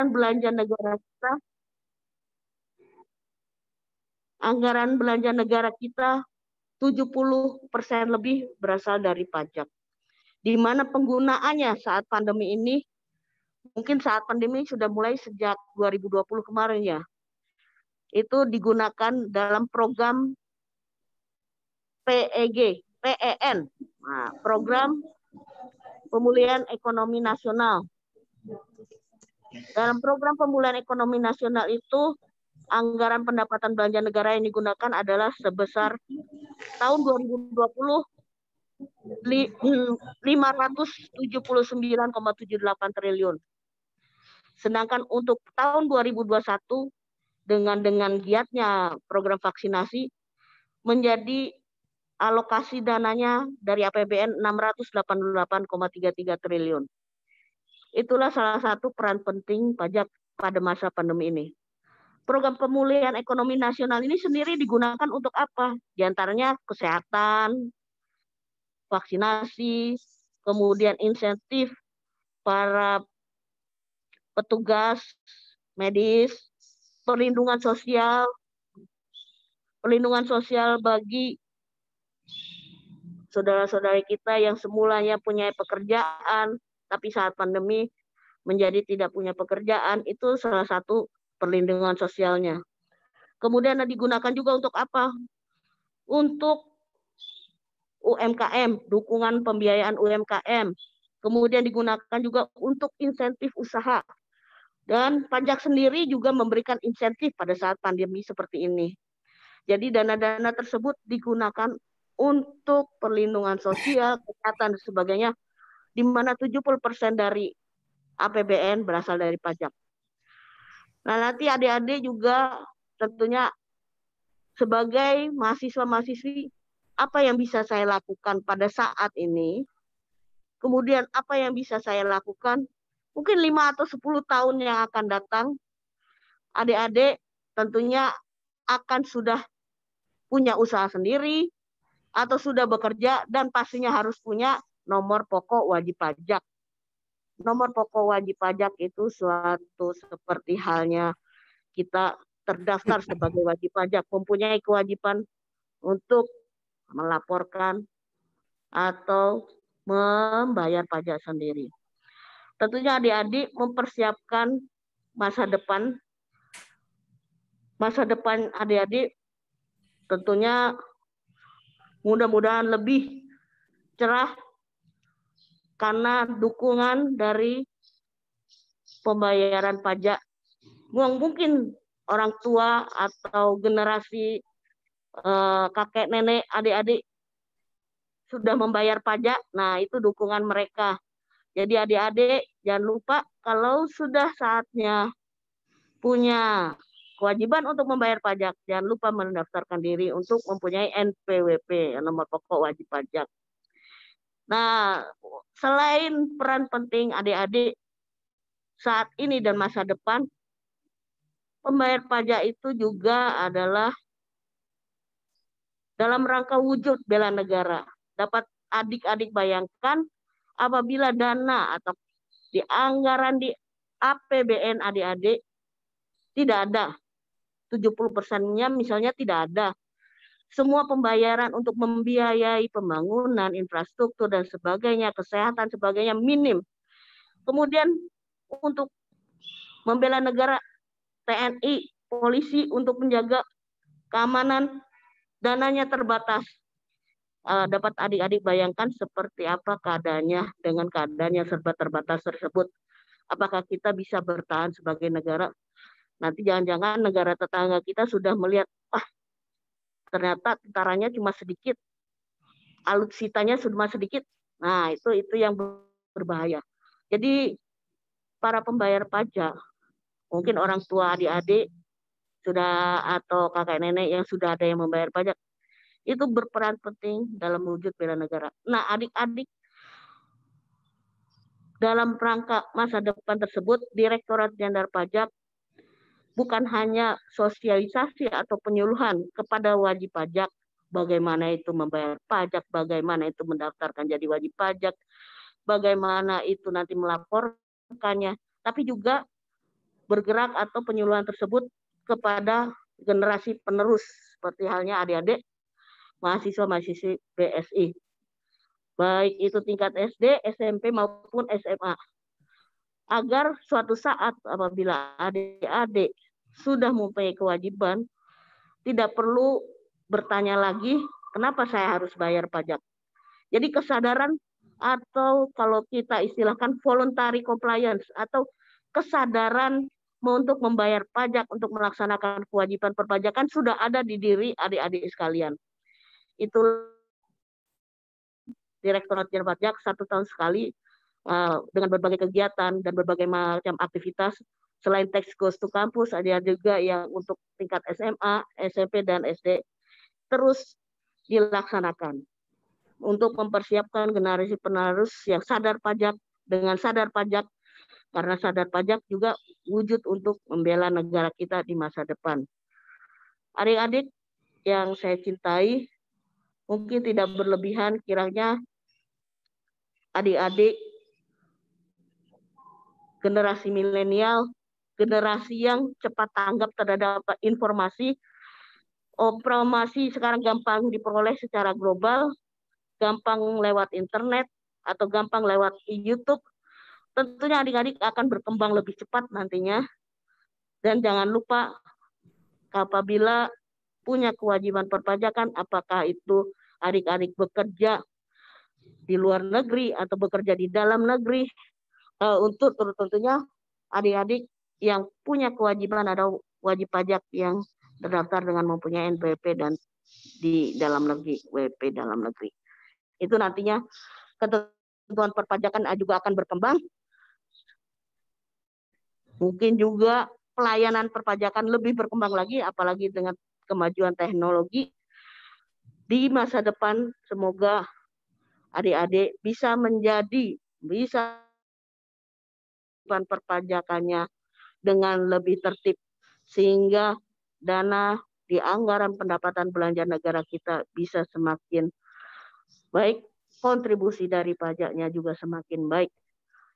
belanja negara kita, anggaran belanja negara kita 70% lebih berasal dari pajak. Di mana penggunaannya saat pandemi ini, mungkin saat pandemi sudah mulai sejak 2020 kemarin ya, itu digunakan dalam program PEN, nah, program pemulihan ekonomi nasional. Dalam program pemulihan ekonomi nasional itu, anggaran pendapatan belanja negara yang digunakan adalah sebesar tahun 2020 579,78 triliun. Sedangkan untuk tahun 2021 dengan giatnya program vaksinasi menjadi alokasi dananya dari APBN 688,33 triliun. Itulah salah satu peran penting pajak pada masa pandemi ini. Program pemulihan ekonomi nasional ini sendiri digunakan untuk apa? Di antaranya kesehatan, vaksinasi, kemudian insentif para petugas medis, perlindungan sosial bagi saudara-saudari kita yang semulanya punya pekerjaan, tapi saat pandemi menjadi tidak punya pekerjaan, itu salah satu perlindungan sosialnya. Kemudian digunakan juga untuk apa? Untuk UMKM, dukungan pembiayaan UMKM. Kemudian digunakan juga untuk insentif usaha. Dan pajak sendiri juga memberikan insentif pada saat pandemi seperti ini. Jadi dana-dana tersebut digunakan untuk perlindungan sosial, kesehatan, dan sebagainya, di mana 70% dari APBN berasal dari pajak. Nah, nanti adik-adik juga tentunya sebagai mahasiswa-mahasiswi, apa yang bisa saya lakukan pada saat ini, kemudian apa yang bisa saya lakukan mungkin 5 atau 10 tahun yang akan datang, adik-adik tentunya akan sudah punya usaha sendiri, atau sudah bekerja, dan pastinya harus punya nomor pokok wajib pajak. Nomor pokok wajib pajak itu suatu seperti halnya kita terdaftar sebagai wajib pajak, mempunyai kewajiban untuk melaporkan atau membayar pajak sendiri. Tentunya adik-adik mempersiapkan masa depan adik-adik tentunya mudah-mudahan lebih cerah karena dukungan dari pembayaran pajak. Mungkin orang tua atau generasi kakek nenek adik-adik sudah membayar pajak, nah itu dukungan mereka. Jadi adik-adik jangan lupa kalau sudah saatnya punya kewajiban untuk membayar pajak, jangan lupa mendaftarkan diri untuk mempunyai NPWP, nomor pokok wajib pajak. Nah, selain peran penting adik-adik saat ini dan masa depan, pembayar pajak itu juga adalah dalam rangka wujud bela negara. Dapat adik-adik bayangkan apabila dana atau di anggaran di APBN adik-adik tidak ada, 70%-nya misalnya tidak ada. Semua pembayaran untuk membiayai pembangunan, infrastruktur, dan sebagainya, kesehatan, sebagainya minim. Kemudian untuk membela negara, TNI, polisi untuk menjaga keamanan, dananya terbatas. Dapat adik-adik bayangkan seperti apa keadaannya dengan keadaan yang serba terbatas tersebut. Apakah kita bisa bertahan sebagai negara? Nanti jangan-jangan negara tetangga kita sudah melihat, ternyata tentaranya cuma sedikit, alutsistanya cuma sedikit. Nah, itu yang berbahaya. Jadi para pembayar pajak, mungkin orang tua adik-adik sudah atau kakek nenek yang sudah ada yang membayar pajak, itu berperan penting dalam wujud bela negara. Nah, adik-adik dalam rangka masa depan tersebut, Direktorat Jenderal Pajak bukan hanya sosialisasi atau penyuluhan kepada wajib pajak, bagaimana itu membayar pajak, bagaimana itu mendaftarkan jadi wajib pajak, bagaimana itu nanti melaporkannya, tapi juga bergerak atau penyuluhan tersebut kepada generasi penerus, seperti halnya adik-adik mahasiswa-mahasiswi BSI, baik itu tingkat SD, SMP maupun SMA, agar suatu saat apabila adik-adik sudah mempunyai kewajiban, tidak perlu bertanya lagi, kenapa saya harus bayar pajak. Jadi kesadaran, atau kalau kita istilahkan voluntary compliance, atau kesadaran untuk membayar pajak, untuk melaksanakan kewajiban perpajakan sudah ada di diri adik-adik sekalian. Itu Direktorat Jenderal Pajak 1 tahun sekali dengan berbagai kegiatan dan berbagai macam aktivitas. Selain Tax Goes to Campus, ada juga yang untuk tingkat SMA, SMP, dan SD terus dilaksanakan untuk mempersiapkan generasi penerus yang sadar pajak. Dengan sadar pajak, karena sadar pajak juga wujud untuk membela negara kita di masa depan. Adik-adik yang saya cintai, mungkin tidak berlebihan kiranya adik-adik generasi milenial, generasi yang cepat tanggap terhadap informasi sekarang gampang diperoleh secara global, gampang lewat internet atau gampang lewat YouTube. Tentunya adik-adik akan berkembang lebih cepat nantinya. Dan jangan lupa, apabila punya kewajiban perpajakan, apakah itu adik-adik bekerja di luar negeri atau bekerja di dalam negeri, untuk tentunya adik-adik yang punya kewajiban atau wajib pajak yang terdaftar dengan mempunyai NPWP dan di dalam negeri, WP dalam negeri. Itu nantinya ketentuan perpajakan juga akan berkembang. Mungkin juga pelayanan perpajakan lebih berkembang lagi, apalagi dengan kemajuan teknologi. Di masa depan, semoga adik-adik bisa perpajakannya dengan lebih tertib, sehingga dana di anggaran pendapatan belanja negara kita bisa semakin baik, kontribusi dari pajaknya juga semakin baik.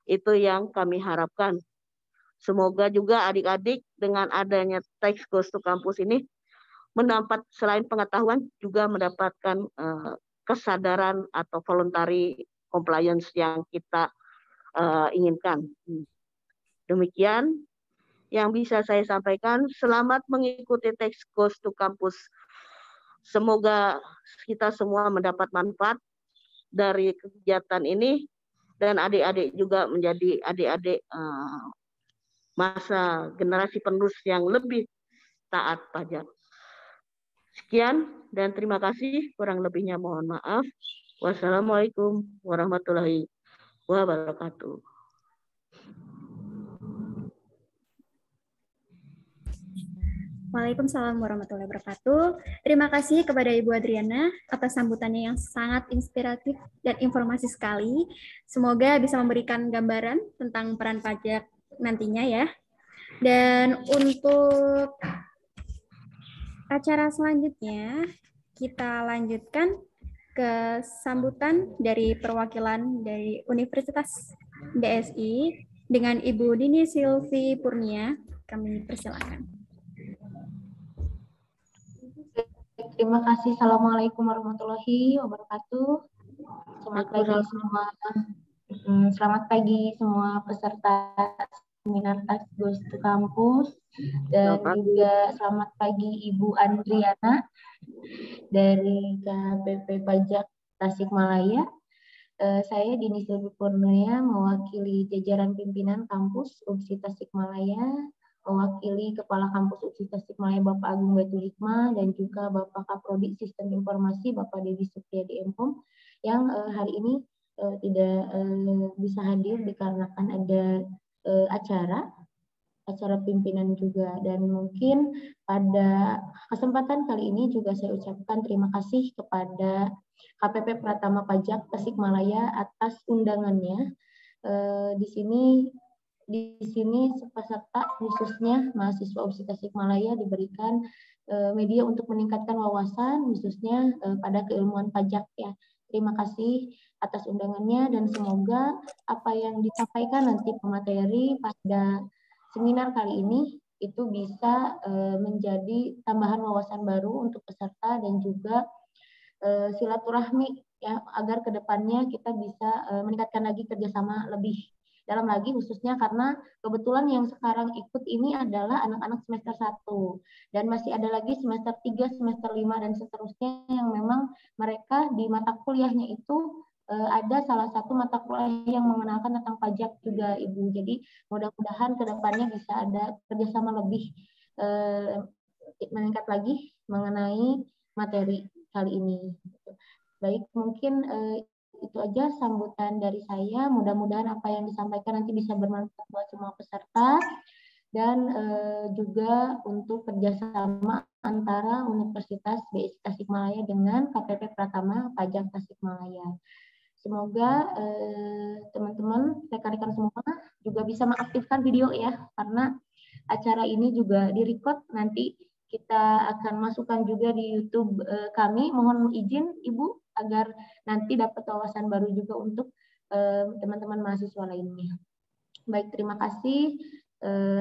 Itu yang kami harapkan. Semoga juga adik-adik dengan adanya Tax Goes to Campus ini mendapat, selain pengetahuan, juga mendapatkan kesadaran atau voluntary compliance yang kita inginkan. Demikian yang bisa saya sampaikan. Selamat mengikuti Tax Goes to Campus. Semoga kita semua mendapat manfaat dari kegiatan ini, dan adik-adik juga menjadi adik-adik masa generasi penerus yang lebih taat pajak. Sekian dan terima kasih. Kurang lebihnya mohon maaf. Wassalamualaikum warahmatullahi wabarakatuh. Waalaikumsalam warahmatullahi wabarakatuh. Terima kasih kepada Ibu Adriana atas sambutannya yang sangat inspiratif dan informasi sekali. Semoga bisa memberikan gambaran tentang peran pajak nantinya ya. Dan untuk acara selanjutnya, kita lanjutkan ke sambutan dari perwakilan dari Universitas BSI dengan Ibu Dini Silvi Purnia. Kami persilakan. Terima kasih. Assalamualaikum warahmatullahi wabarakatuh. Selamat pagi semua peserta seminar Tax Goes to Campus, dan juga selamat pagi Ibu Andriana dari KPP Pajak Tasikmalaya. Saya Dini Silvi Purnia mewakili jajaran pimpinan kampus UPSI Tasikmalaya, mewakili Kepala Kampus UPSI Tasikmalaya Bapak Agung Baitul Hikmah, dan juga Bapak Kaprodi Sistem Informasi Bapak Dedi Supriyadi M.Pom yang hari ini tidak bisa hadir dikarenakan ada acara pimpinan juga. Dan mungkin pada kesempatan kali ini juga saya ucapkan terima kasih kepada KPP Pratama Pajak Tasikmalaya atas undangannya. Di sini peserta khususnya mahasiswa UPSI Tasikmalaya diberikan media untuk meningkatkan wawasan khususnya pada keilmuan pajak ya. Terima kasih atas undangannya, dan semoga apa yang disampaikan nanti pemateri pada seminar kali ini itu bisa menjadi tambahan wawasan baru untuk peserta dan juga silaturahmi ya, agar kedepannya kita bisa meningkatkan lagi kerjasama lebih dalam lagi, khususnya karena kebetulan yang sekarang ikut ini adalah anak-anak semester 1 dan masih ada lagi semester 3, semester 5 dan seterusnya yang memang mereka di mata kuliahnya itu ada salah satu mata kuliah yang mengenalkan tentang pajak juga Ibu. Jadi mudah-mudahan kedepannya bisa ada kerjasama lebih meningkat lagi mengenai materi kali ini. Baik, mungkin itu aja sambutan dari saya. Mudah-mudahan apa yang disampaikan nanti bisa bermanfaat buat semua peserta dan juga untuk kerjasama antara Universitas BSI Tasikmalaya dengan KPP Pratama Pajak Tasikmalaya. Semoga teman-teman, rekan-rekan semua juga bisa mengaktifkan video ya, karena acara ini juga direcord, nanti kita akan masukkan juga di YouTube kami. Mohon izin Ibu agar nanti dapat wawasan baru juga untuk teman-teman mahasiswa lainnya. Baik, terima kasih.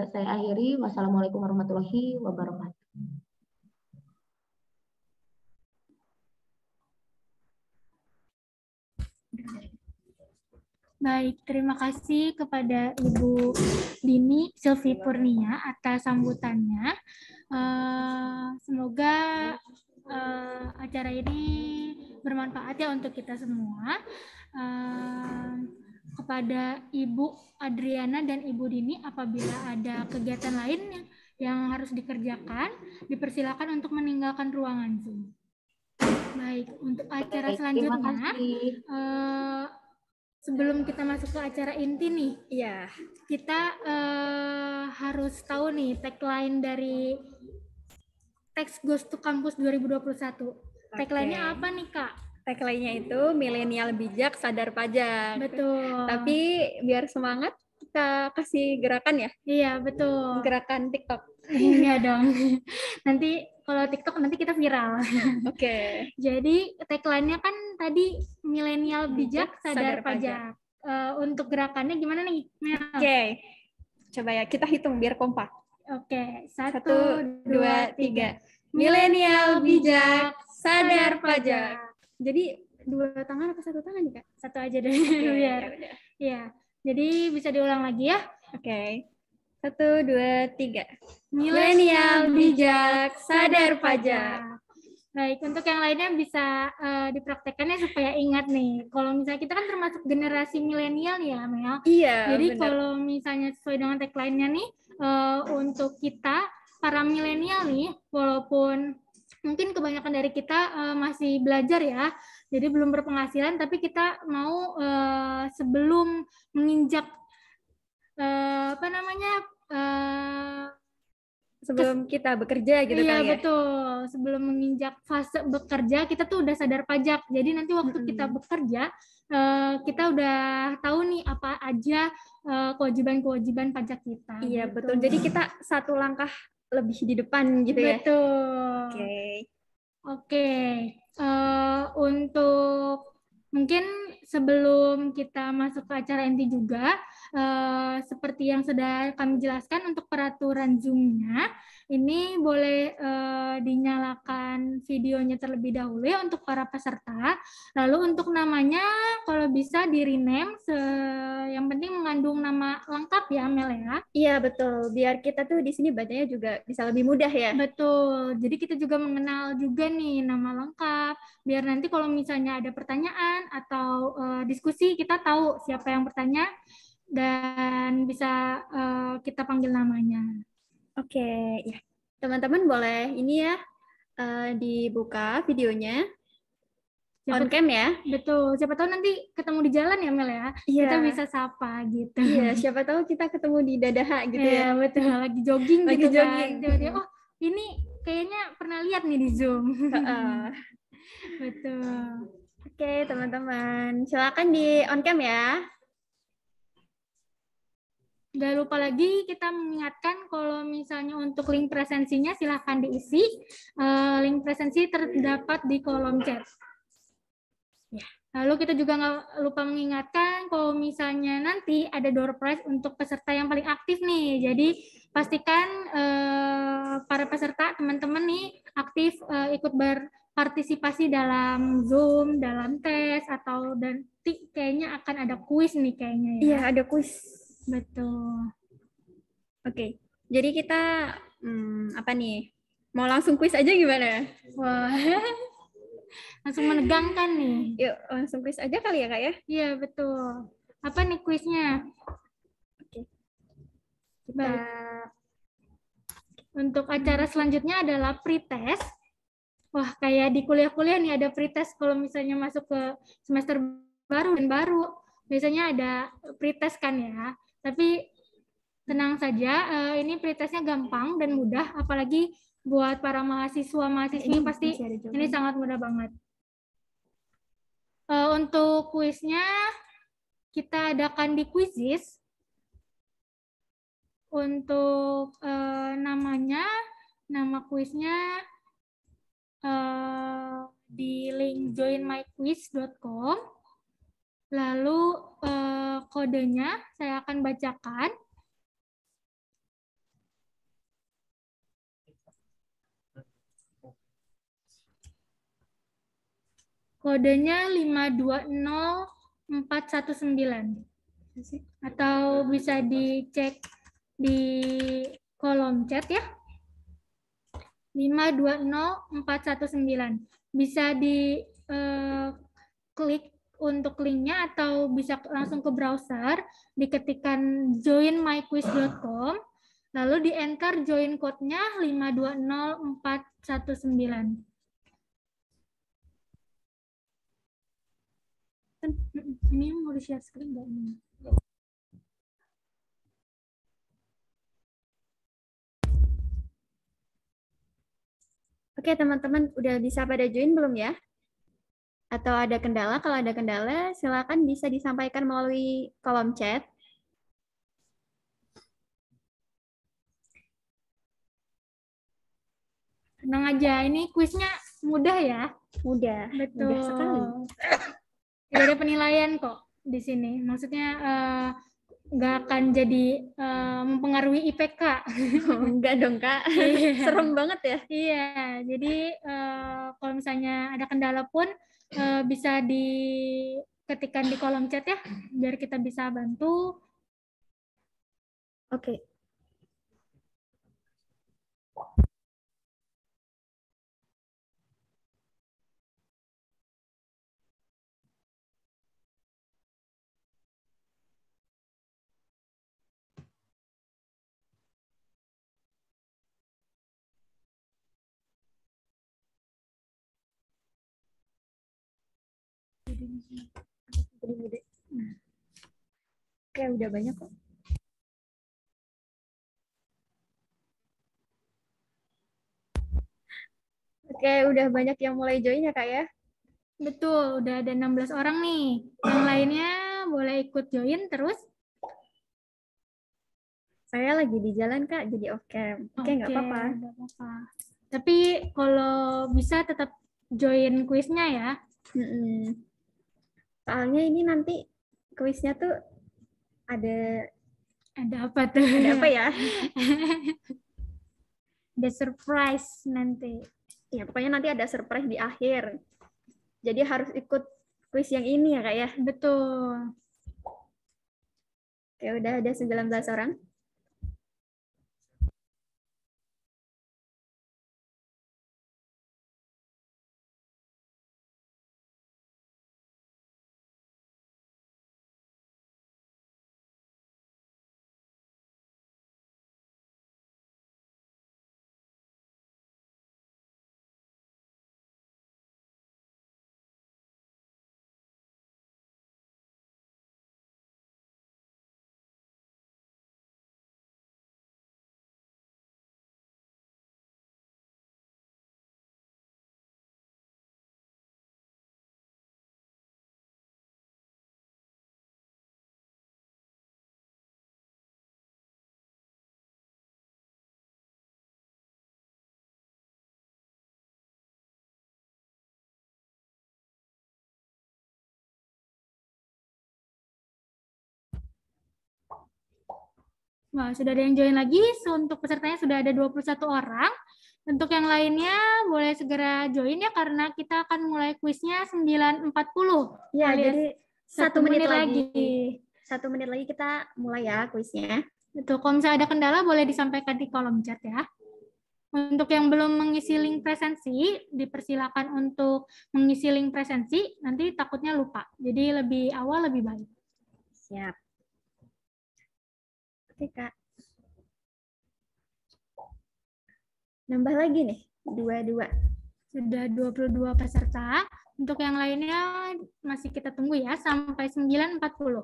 Saya akhiri. Wassalamualaikum warahmatullahi wabarakatuh. Baik, terima kasih kepada Ibu Dini Sylvie Purnia atas sambutannya. Semoga acara ini bermanfaat ya untuk kita semua. Kepada Ibu Adriana dan Ibu Dini, apabila ada kegiatan lain yang harus dikerjakan, dipersilakan untuk meninggalkan ruangan Zoom. Baik, untuk acara selanjutnya, sebelum kita masuk ke acara inti nih, ya kita harus tahu nih tagline dari Tax Goes to Campus 2021. Tagline-nya apa nih Kak? Tagline-nya itu milenial bijak sadar pajak. Betul. Tapi biar semangat kita kasih gerakan ya. Iya betul. Gerakan TikTok. Iya dong. Nanti kalau TikTok nanti kita viral. Oke. Jadi tagline-nya kan tadi milenial bijak sadar pajak. Untuk gerakannya gimana nih? Oke. Coba ya kita hitung biar kompak. Oke. 1, 2, 3. Milenial bijak sadar pajak. Jadi 2 tangan apa 1 tangan nih Kak? 1 aja deh. Biar. Ya. Jadi bisa diulang lagi ya. Oke. 1, 2, 3. Milenial bijak sadar pajak. Baik, untuk yang lainnya bisa dipraktekkannya supaya ingat nih. Kalau misalnya kita kan termasuk generasi milenial ya, Mel. Iya. Jadi benar. kalau misalnya sesuai dengan tagline-nya nih, untuk kita para milenial nih, walaupun mungkin kebanyakan dari kita masih belajar ya, jadi belum berpenghasilan, tapi kita mau sebelum menginjak sebelum kita bekerja gitu iya, kali ya. Betul. Sebelum menginjak fase bekerja, kita tuh udah sadar pajak. Jadi nanti waktu kita bekerja, kita udah tahu nih apa aja kewajiban-kewajiban pajak kita. Iya, gitu. betul. Jadi kita 1 langkah lebih di depan gitu ya. Betul. Oke. Untuk mungkin sebelum kita masuk ke acara inti juga, seperti yang sudah kami jelaskan untuk peraturan Zoom-nya, ini boleh dinyalakan videonya terlebih dahulu ya untuk para peserta. Lalu untuk namanya kalau bisa di-rename, yang penting mengandung nama lengkap ya Mel ya. Iya betul, biar kita tuh di sini bacanya juga bisa lebih mudah ya. Betul, jadi kita juga mengenal juga nih nama lengkap, biar nanti kalau misalnya ada pertanyaan atau diskusi kita tahu siapa yang bertanya dan bisa kita panggil namanya. Oke, ya. Teman-teman boleh ini ya, dibuka videonya. On cam ya. Betul, siapa tahu nanti ketemu di jalan ya Mel ya. Iya. Kita bisa sapa gitu. Iya, siapa tahu kita ketemu di Dadaha gitu ya. Iya, betul, lagi jogging lagi gitu jogging. kan. Tiba-tiba, oh ini kayaknya pernah lihat nih di Zoom. Betul. Oke, teman-teman. Silakan di on cam ya. Gak lupa lagi kita mengingatkan kalau misalnya untuk link presensinya silahkan diisi. Link presensi terdapat di kolom chat. Lalu kita juga nggak lupa mengingatkan kalau misalnya nanti ada door prize untuk peserta yang paling aktif nih. Jadi pastikan para peserta teman-teman nih aktif ikut berpartisipasi dalam Zoom, dalam tes atau nanti kayaknya akan ada kuis nih kayaknya ya. Iya, ada kuis. Betul. Oke. Jadi kita apa nih? Mau langsung kuis aja gimana? Wah. Langsung menegangkan nih. Yuk, langsung kuis aja kali ya, Kak ya? Iya, betul. Apa nih kuisnya? Oke. Baik. Untuk acara selanjutnya adalah pretest. Wah, kayak di kuliah-kuliah nih ada pretest kalau misalnya masuk ke semester baru dan baru. Biasanya ada pretest kan ya. Tapi tenang saja, ini pretestnya gampang dan mudah, apalagi buat para mahasiswa-mahasiswi pasti ini sangat mudah banget. Untuk kuisnya kita adakan di Quizizz. Untuk nama kuisnya di link joinmyquiz.com. Lalu kodenya saya akan bacakan. Kodenya 520419. Atau bisa dicek di kolom chat ya. 520419. Bisa di klik untuk linknya atau bisa langsung ke browser, diketikkan joinmyquiz.com, lalu di enter join code-nya 520419. Ini mau di-share screen nggak ini? Oke, teman-teman udah bisa pada join belum ya? Atau ada kendala? Kalau ada kendala, silakan bisa disampaikan melalui kolom chat. Tenang aja, ini kuisnya mudah ya. Mudah. Betul. Mudah sekali. Tidak ada penilaian kok di sini. Maksudnya nggak akan jadi mempengaruhi IPK. Enggak dong, Kak. Iya. Serem banget ya. Iya, jadi kalau misalnya ada kendala pun bisa diketikkan di kolom chat ya, biar kita bisa bantu. Oke. Oke, udah banyak kok. Oke, udah banyak yang mulai join ya, Kak ya? Betul, udah ada 16 orang nih. Yang lainnya boleh ikut join terus. Saya lagi di jalan, Kak, jadi off cam. Oke, nggak apa-apa. Nggak apa-apa. Tapi kalau bisa tetap join kuisnya ya. Soalnya ini nanti kuisnya tuh ada apa tuh? Ada apa ya? Ada surprise nanti. Ya, pokoknya nanti ada surprise di akhir. Jadi harus ikut kuis yang ini ya, Kak ya? Betul. Oke, udah ada 19 orang. Wah, sudah ada yang join lagi. Untuk pesertanya sudah ada 21 orang. Untuk yang lainnya boleh segera join ya karena kita akan mulai kuisnya 9.40. Ya, jadi 1 menit lagi. lagi. 1 menit lagi kita mulai ya kuisnya. Betul, kalau misalnya ada kendala boleh disampaikan di kolom chat ya. Untuk yang belum mengisi link presensi, dipersilakan untuk mengisi link presensi, nanti takutnya lupa. Jadi lebih awal lebih baik. Siap. Oke, Kak. Nambah lagi nih, 22. Sudah 22 peserta. Untuk yang lainnya masih kita tunggu ya sampai 9.40.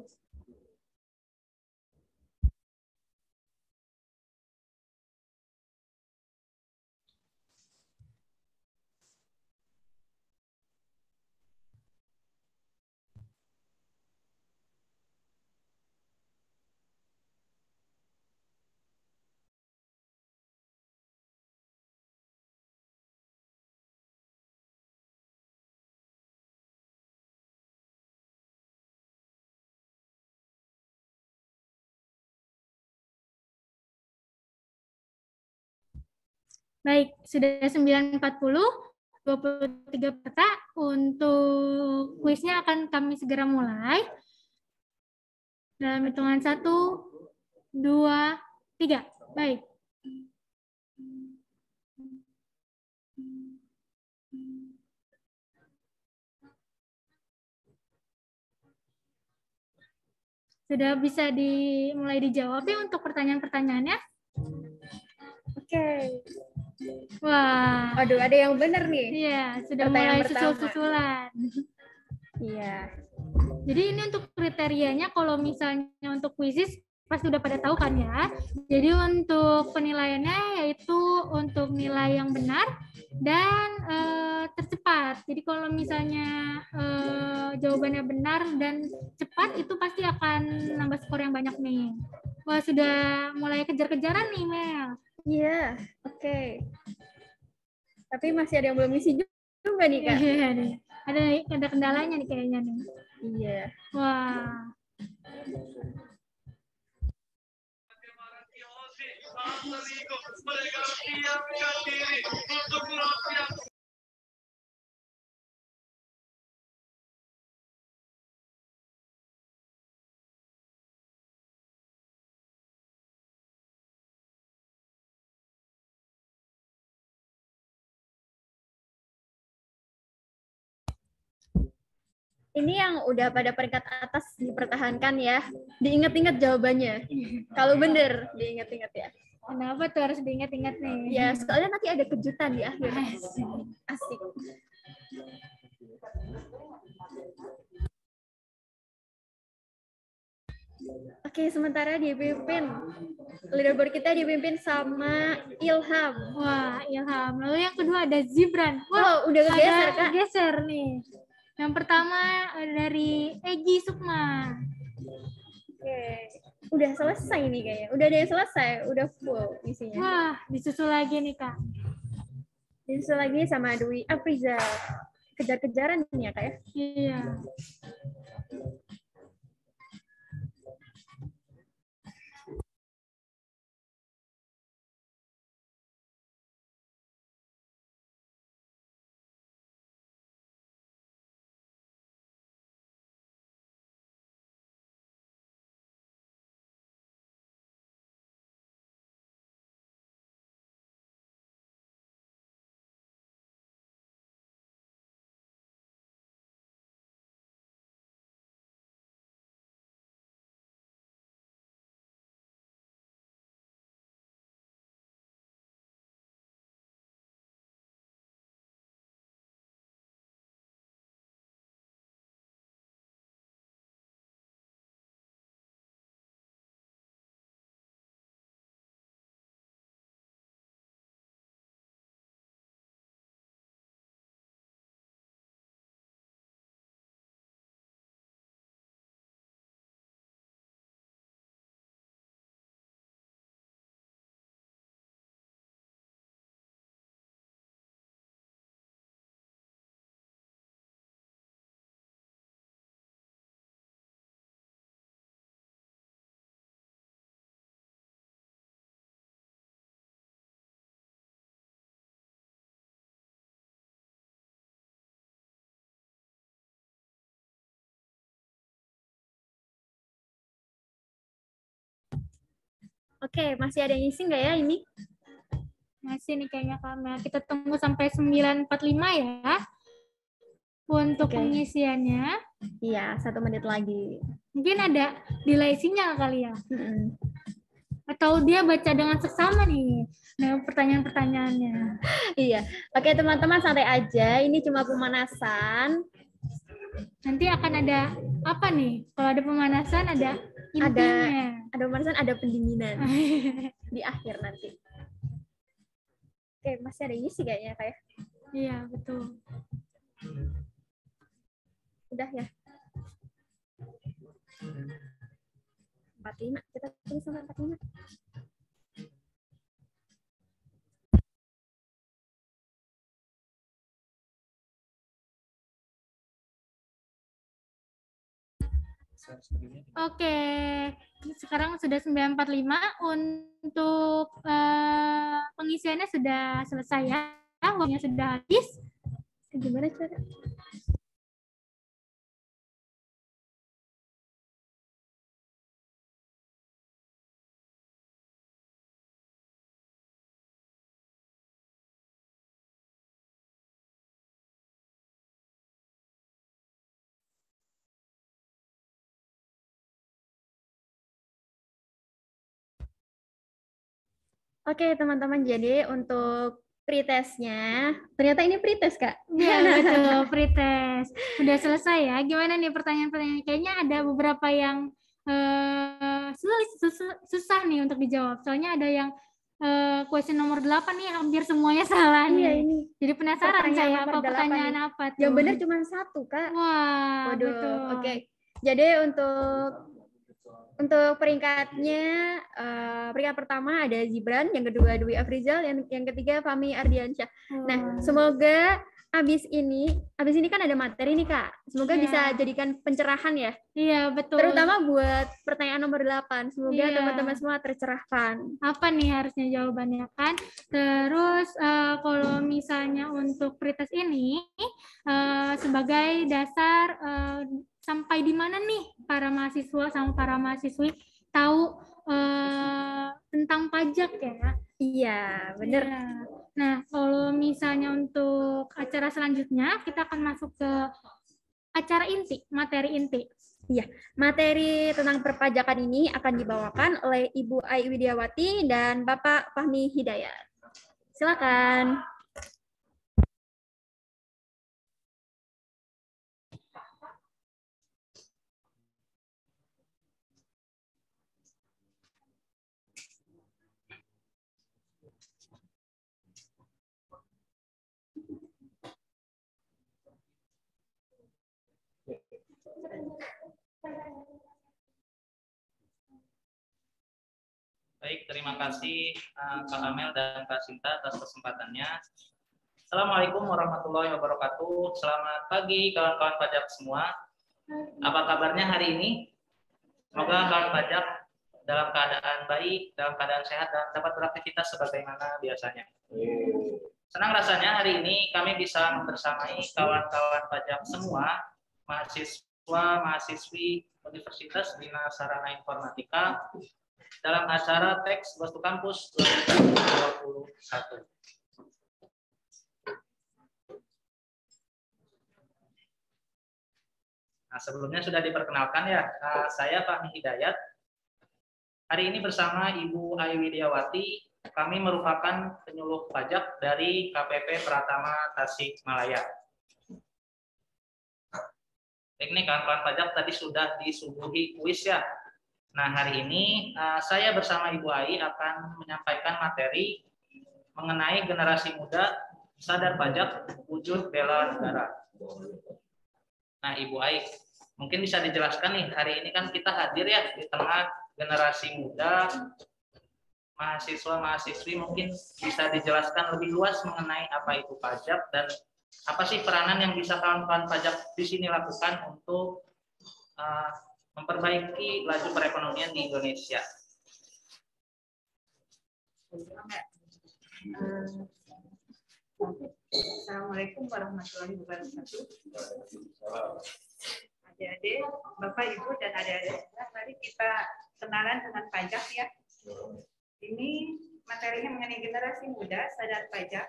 Baik, sudah 9.40, 23 peserta. Untuk kuisnya akan kami segera mulai. Dalam hitungan 1, 2, 3. Baik. Sudah bisa dimulai dijawab ya untuk pertanyaan-pertanyaannya? Oke. Wah. Aduh, ada yang benar nih. Iya, sudah Pertanyaan mulai pertama. susul-susulan. Iya. Jadi ini untuk kriterianya kalau misalnya untuk kuisis pasti udah pada tahu kan ya. Jadi untuk penilaiannya yaitu untuk nilai yang benar dan tercepat. Jadi kalau misalnya jawabannya benar dan cepat itu pasti akan nambah skor yang banyak nih. Wah, sudah mulai kejar-kejaran nih, Mel. Iya, oke. Tapi masih ada yang belum isi juga nih, Kak. Iya nih. Ada kendalanya nih kayaknya nih. Iya. Wah. Ini yang udah pada peringkat atas dipertahankan ya. Diingat-ingat jawabannya. Kalau bener, diingat-ingat ya. Kenapa tuh harus diingat-ingat nih? Ya, soalnya nanti ada kejutan di akhir. Asik. Oke, sementara dipimpin. Leaderboard kita dipimpin sama Ilham. Wah, Ilham. Lalu yang kedua ada Zibran. Wah, udah kegeser, ada Kak. geser nih. Yang pertama dari Egi Sukma. Oke. Udah selesai nih kayaknya. Udah ada yang selesai. Udah full isinya. Wah, disusul lagi nih, Kak. Disusul lagi sama Dwi Apriza. Kejar-kejaran nih ya, Kak ya? Iya. Oke, masih ada yang isi nggak ya ini? Masih nih kayaknya Kak. Kita tunggu sampai 9.45 ya untuk pengisiannya. Iya, 1 menit lagi. Mungkin ada delay sinyal kali ya. Mm-mm. Atau dia baca dengan seksama nih dengan pertanyaan-pertanyaannya. Iya. Oke, teman-teman santai aja. Ini cuma pemanasan. Nanti akan ada apa nih? Kalau ada pemanasan ada intinya. Ada pemanasan, ada pendinginan di akhir nanti. Oke, masih ada isi kayaknya kayak. Iya, betul. Udah ya. 45, kita tulis sampai 45. Oke, sekarang sudah 9.45 untuk pengisiannya sudah selesai ya. Waktunya sudah habis. Gimana cara? Oke, teman-teman, jadi untuk pretestnya, ternyata ini pretest, Kak. Iya, betul, pretest. Udah selesai ya. Gimana nih pertanyaan-pertanyaan? Kayaknya ada beberapa yang susah nih untuk dijawab. Soalnya ada yang question nomor 8 nih, hampir semuanya salah nih. Iya, ini. Jadi penasaran saya apa pertanyaan nih. apa tuh. Yang benar cuma 1, Kak. Wah, waduh. Betul. Oke. Jadi untuk peringkatnya, peringkat pertama ada Zibran, yang kedua Dwi Afrizal, yang ketiga Fahmi Ardiansyah. Nah, semoga abis ini kan ada materi nih, Kak. Semoga bisa jadikan pencerahan ya. Iya, betul. Terutama buat pertanyaan nomor 8. Semoga teman-teman semua tercerahkan. Apa nih harusnya jawabannya kan? Terus kalau misalnya untuk pretest ini sebagai dasar sampai di mana nih para mahasiswa sama para mahasiswi tahu tentang pajak ya? Iya, benar. Ya. Nah, kalau misalnya untuk acara selanjutnya, kita akan masuk ke acara inti, materi inti. Iya, materi tentang perpajakan ini akan dibawakan oleh Ibu Ai Widiawati dan Bapak Fahmi Hidayat. Silakan. Baik, terima kasih Kak Amel dan Kak Sinta atas kesempatannya. Assalamualaikum warahmatullahi wabarakatuh. Selamat pagi kawan-kawan pajak semua. Apa kabarnya hari ini? Semoga kawan pajak dalam keadaan baik, dalam keadaan sehat, dan dapat beraktivitas sebagaimana biasanya. Senang rasanya hari ini kami bisa membersamai kawan-kawan pajak semua, mahasiswa, mahasiswi Universitas Bina Sarana Informatika, dalam acara Teks Goes to Campus 2021. Nah, sebelumnya sudah diperkenalkan ya, saya Fahmi Hidayat. Hari ini bersama Ibu Ai Widiawati, kami merupakan penyuluh pajak dari KPP Pratama Tasikmalaya. Baik nih kawan-kawan pajak, tadi sudah disuguhi kuis ya. Nah, hari ini saya bersama Ibu Ai akan menyampaikan materi mengenai generasi muda sadar pajak wujud bela negara. Nah, Ibu Ai, mungkin bisa dijelaskan nih, hari ini kan kita hadir ya di tengah generasi muda, mahasiswa-mahasiswi, mungkin bisa dijelaskan lebih luas mengenai apa itu pajak dan apa sih peranan yang bisa kawan-kawan pajak di sini lakukan untuk memperbaiki laju perekonomian di Indonesia. Assalamualaikum warahmatullahi wabarakatuh. Adik-adik, Bapak, Ibu, dan adik-adik, mari kita kenalan dengan pajak ya. Materinya mengenai generasi muda, sadar pajak,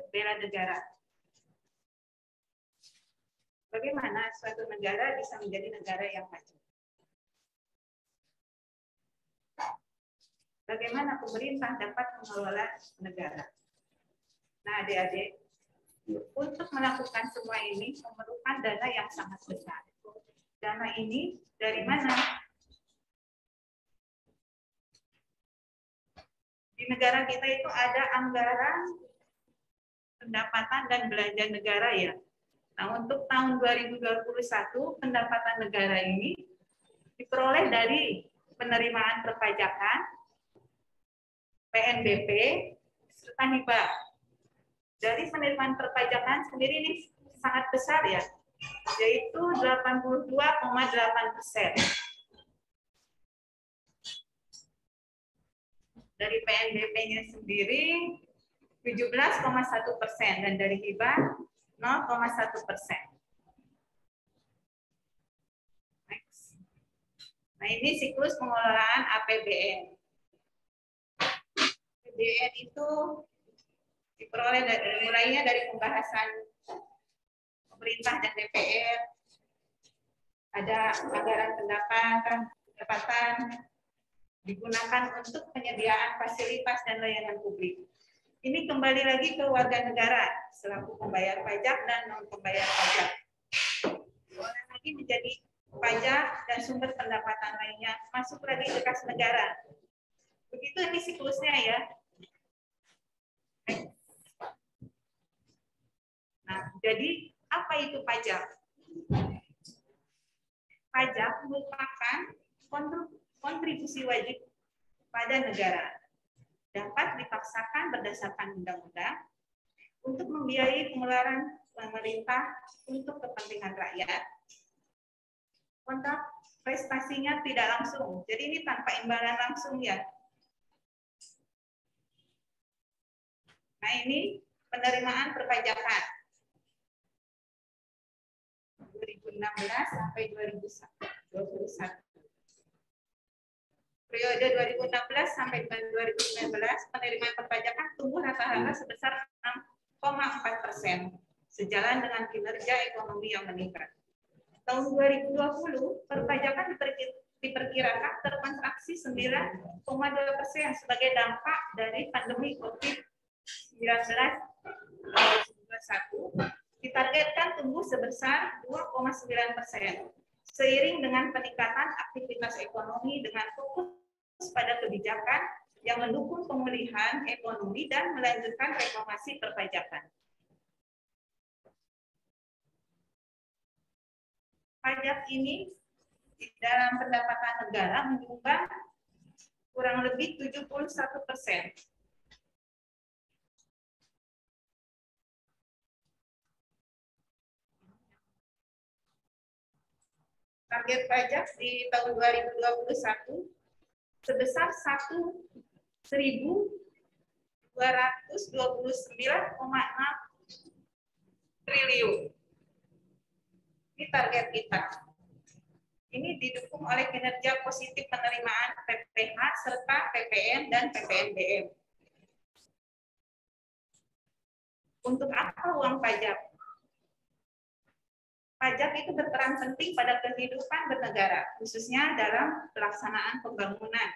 bela negara. Bagaimana suatu negara bisa menjadi negara yang maju? Bagaimana pemerintah dapat mengelola negara? Nah, adik-adik, untuk melakukan semua ini memerlukan dana yang sangat besar. Dana ini dari mana? Di negara kita itu ada anggaran pendapatan dan belanja negara ya. Nah, untuk tahun 2021 pendapatan negara ini diperoleh dari penerimaan perpajakan, PNBP, serta hibah. Dari penerimaan perpajakan sendiri ini sangat besar ya, yaitu 82,8%. Dari PNBP-nya sendiri 17,1% dan dari hibah 0,1%. Next. Nah, ini siklus pengelolaan APBN. APBN itu diperoleh mulainya dari pembahasan pemerintah dan DPR, ada anggaran pendapatan digunakan untuk penyediaan fasilitas dan layanan publik. Ini kembali lagi ke warga negara selaku pembayar pajak dan non pembayar pajak. Diolah lagi menjadi pajak dan sumber pendapatan lainnya masuk lagi ke kas negara. Begitu ini siklusnya ya. Nah, jadi apa itu pajak? Pajak merupakan kontribusi wajib pada negara. Dapat dipaksakan berdasarkan undang-undang untuk membiayai pengeluaran pemerintah untuk kepentingan rakyat. Kontrak prestasinya tidak langsung, jadi ini tanpa imbalan langsung ya. Nah, ini penerimaan perpajakan 2016 sampai 2021. Periode 2016 sampai 2019 penerimaan perpajakan tumbuh rata-rata sebesar 6,4%, sejalan dengan kinerja ekonomi yang meningkat. Tahun 2020 perpajakan diperkirakan terkontraksi 9,2% sebagai dampak dari pandemi COVID-19. Ditargetkan tumbuh sebesar 2,9%. Seiring dengan peningkatan aktivitas ekonomi dengan fokus pada kebijakan yang mendukung pemulihan ekonomi dan melanjutkan reformasi perpajakan. Pajak ini di dalam pendapatan negara menyumbang kurang lebih 71%. Target pajak di tahun 2021 sebesar 1.229,6 triliun. Ini target kita. Ini didukung oleh kinerja positif penerimaan PPH serta PPN dan PPNBM. Untuk apa uang pajak? Pajak itu berperan penting pada kehidupan bernegara, khususnya dalam pelaksanaan pembangunan.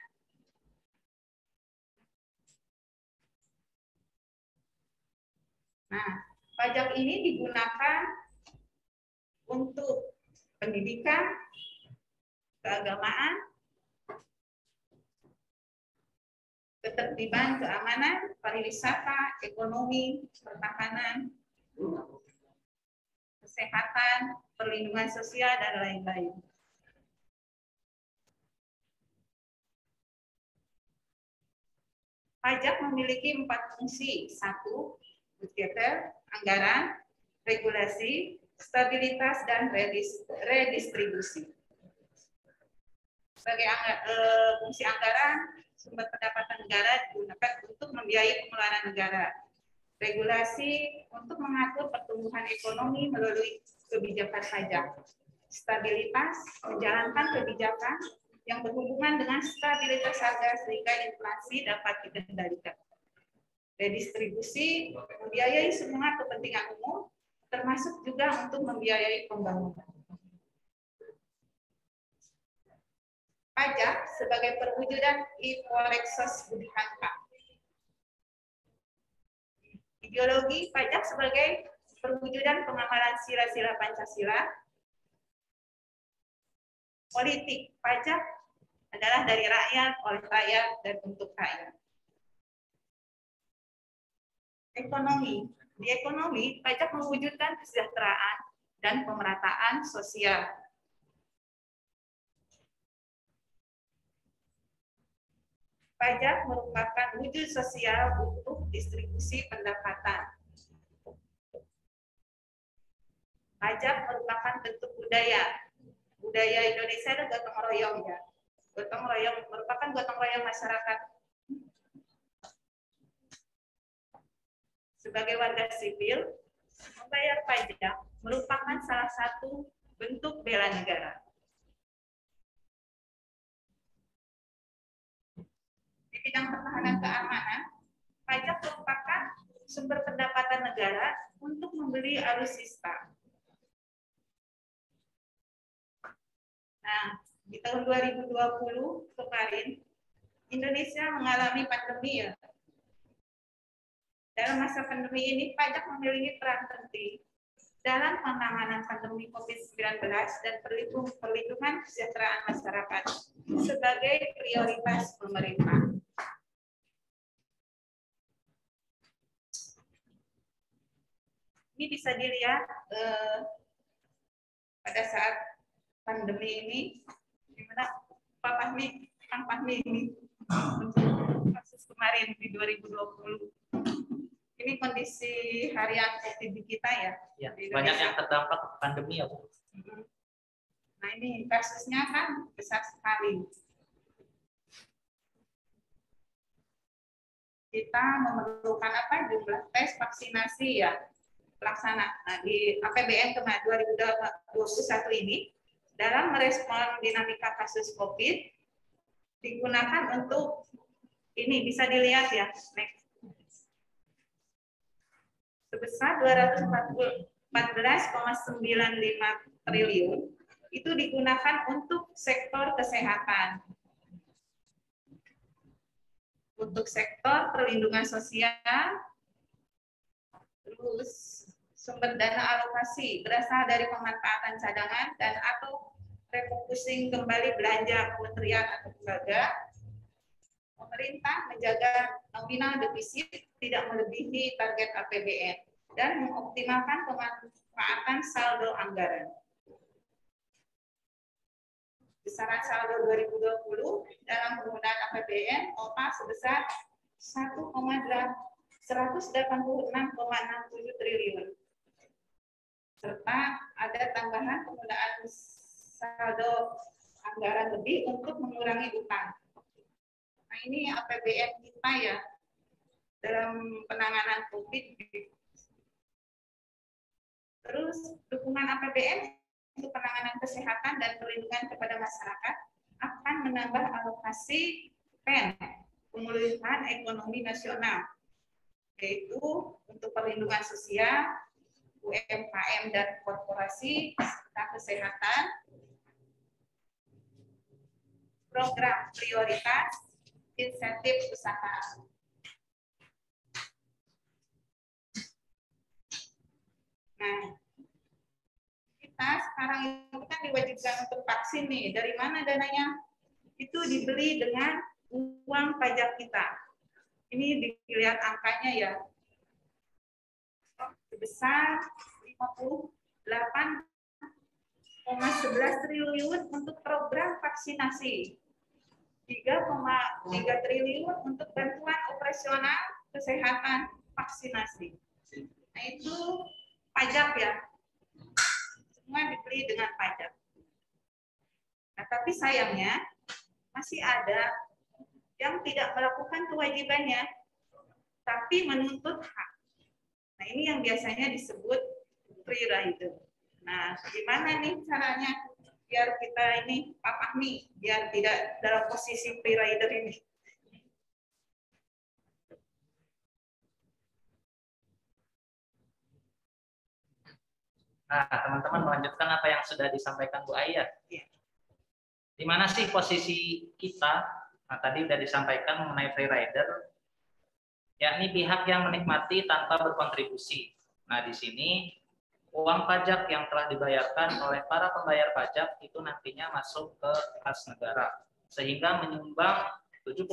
Nah, pajak ini digunakan untuk pendidikan, keagamaan, ketertiban, keamanan, pariwisata, ekonomi, pertahanan, kesehatan, perlindungan sosial, dan lain-lain. Pajak memiliki 4 fungsi. 1. Budgeter, anggaran, regulasi, stabilitas, dan redistribusi. Sebagai fungsi anggaran, sumber pendapatan negara digunakan untuk membiayai pengeluaran negara. Regulasi untuk mengatur pertumbuhan ekonomi melalui kebijakan pajak. Stabilitas menjalankan kebijakan yang berhubungan dengan stabilitas harga sehingga inflasi dapat dikendalikan. Redistribusi membiayai semua kepentingan umum, termasuk juga untuk membiayai pembangunan. Pajak sebagai perwujudan Iporexos Budihanka. Ideologi pajak sebagai perwujudan pengamalan sila-sila Pancasila. Politik pajak adalah dari rakyat, oleh rakyat, dan untuk rakyat. Ekonomi. Di ekonomi, pajak mewujudkan kesejahteraan dan pemerataan sosial. Pajak merupakan wujud sosial untuk distribusi pendapatan. Pajak merupakan bentuk budaya. Budaya Indonesia adalah gotong royong ya. Gotong royong merupakan gotong royong masyarakat. Sebagai warga sipil, membayar pajak merupakan salah satu bentuk bela negara. Di bidang pertahanan keamanan, pajak merupakan sumber pendapatan negara untuk membeli alutsista. Nah, di tahun 2020 kemarin, Indonesia mengalami pandemi ya. Dalam masa pandemi ini, pajak memiliki peran penting dalam penanganan pandemi COVID-19 dan perlindungan kesejahteraan masyarakat sebagai prioritas pemerintah. Ini bisa dilihat pada saat pandemi ini, di mana Kang Fahmi ini kasus kemarin di 2020. Ini kondisi harian aktivitas kita ya. Ya, banyak yang terdampak pandemi ya, Bu. Nah ini kasusnya kan besar sekali. Kita memerlukan apa? Jumlah tes vaksinasi ya pelaksana. Nah, di APBN kemarin 2021 ini dalam merespon dinamika kasus COVID digunakan untuk ini bisa dilihat ya. Next. Sebesar 214,95 triliun itu digunakan untuk sektor kesehatan, untuk sektor perlindungan sosial, terus sumber dana alokasi berasal dari pemanfaatan cadangan dan atau refocusing kembali belanja kementerian atau lembaga. Pemerintah menjaga nominal defisit tidak melebihi target APBN dan mengoptimalkan pemanfaatan saldo anggaran. Besaran saldo 2020 dalam penggunaan APBN total sebesar 186,67 triliun. Serta ada tambahan penggunaan saldo anggaran lebih untuk mengurangi utang. Nah, ini APBN kita ya dalam penanganan COVID. Terus dukungan APBN untuk penanganan kesehatan dan perlindungan kepada masyarakat akan menambah alokasi PEN, pemulihan ekonomi nasional, yaitu untuk perlindungan sosial, UMKM dan korporasi, serta kesehatan, program prioritas, insentif usaha. Nah, kita sekarang itu kan diwajibkan untuk vaksin nih. Dari mana dananya? Itu dibeli dengan uang pajak kita. Ini dilihat angkanya ya. Sebesar 58,11 triliun untuk program vaksinasi. 3,3 triliun untuk bantuan operasional kesehatan vaksinasi. Nah, itu pajak ya. Semua dibeli dengan pajak. Nah, tapi sayangnya masih ada yang tidak melakukan kewajibannya, tapi menuntut hak. Nah, ini yang biasanya disebut free rider. Nah, gimana nih caranya? biar kita ini pahami, biar tidak dalam posisi free rider ini. Nah, teman-teman melanjutkan apa yang sudah disampaikan Bu Aya. Di mana sih posisi kita? Nah, tadi sudah disampaikan mengenai free rider, yakni pihak yang menikmati tanpa berkontribusi. Nah, di sini uang pajak yang telah dibayarkan oleh para pembayar pajak itu nantinya masuk ke kas negara, sehingga menyumbang 71%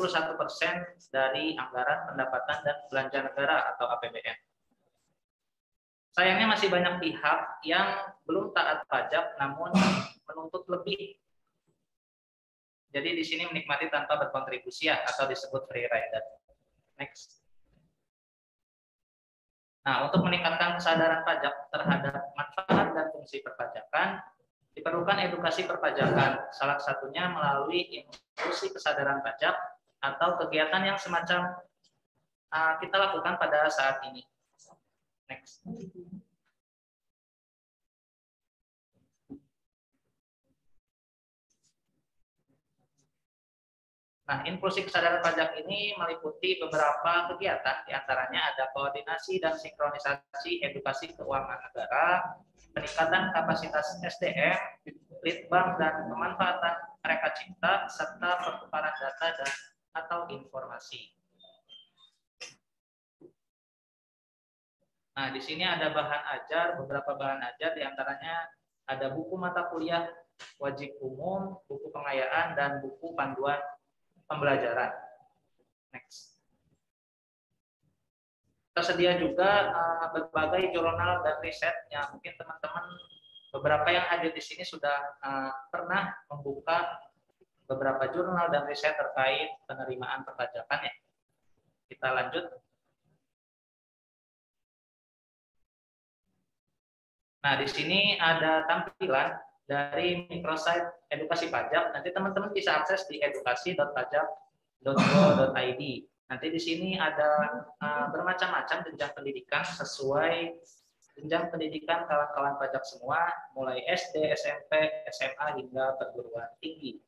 dari anggaran pendapatan dan belanja negara atau APBN. Sayangnya masih banyak pihak yang belum taat pajak namun menuntut lebih. Jadi di sini menikmati tanpa berkontribusi ya, atau disebut free rider. Next. Nah, untuk meningkatkan kesadaran pajak terhadap manfaat dan fungsi perpajakan, diperlukan edukasi perpajakan. Salah satunya melalui inklusi kesadaran pajak atau kegiatan yang semacam kita lakukan pada saat ini. Next. Nah, inklusi kesadaran pajak ini meliputi beberapa kegiatan, diantaranya ada koordinasi dan sinkronisasi edukasi keuangan negara, peningkatan kapasitas SDM, litbang dan pemanfaatan mereka cipta, serta pertukaran data dan atau informasi. Nah, di sini ada bahan ajar, beberapa bahan ajar, diantaranya ada buku mata kuliah wajib umum, buku pengayaan, dan buku panduan pembelajaran. Next. Tersedia juga berbagai jurnal dan riset yang mungkin teman-teman beberapa yang hadir di sini sudah pernah membuka beberapa jurnal dan riset terkait penerimaan perpajakan ya. Kita lanjut. Nah, di sini ada tampilan dari microsite edukasi pajak. Nanti teman-teman bisa akses di edukasi.pajak.go.id. Nanti di sini ada bermacam-macam jenjang pendidikan sesuai jenjang pendidikan kawan-kawan pajak semua, mulai SD, SMP, SMA hingga perguruan tinggi.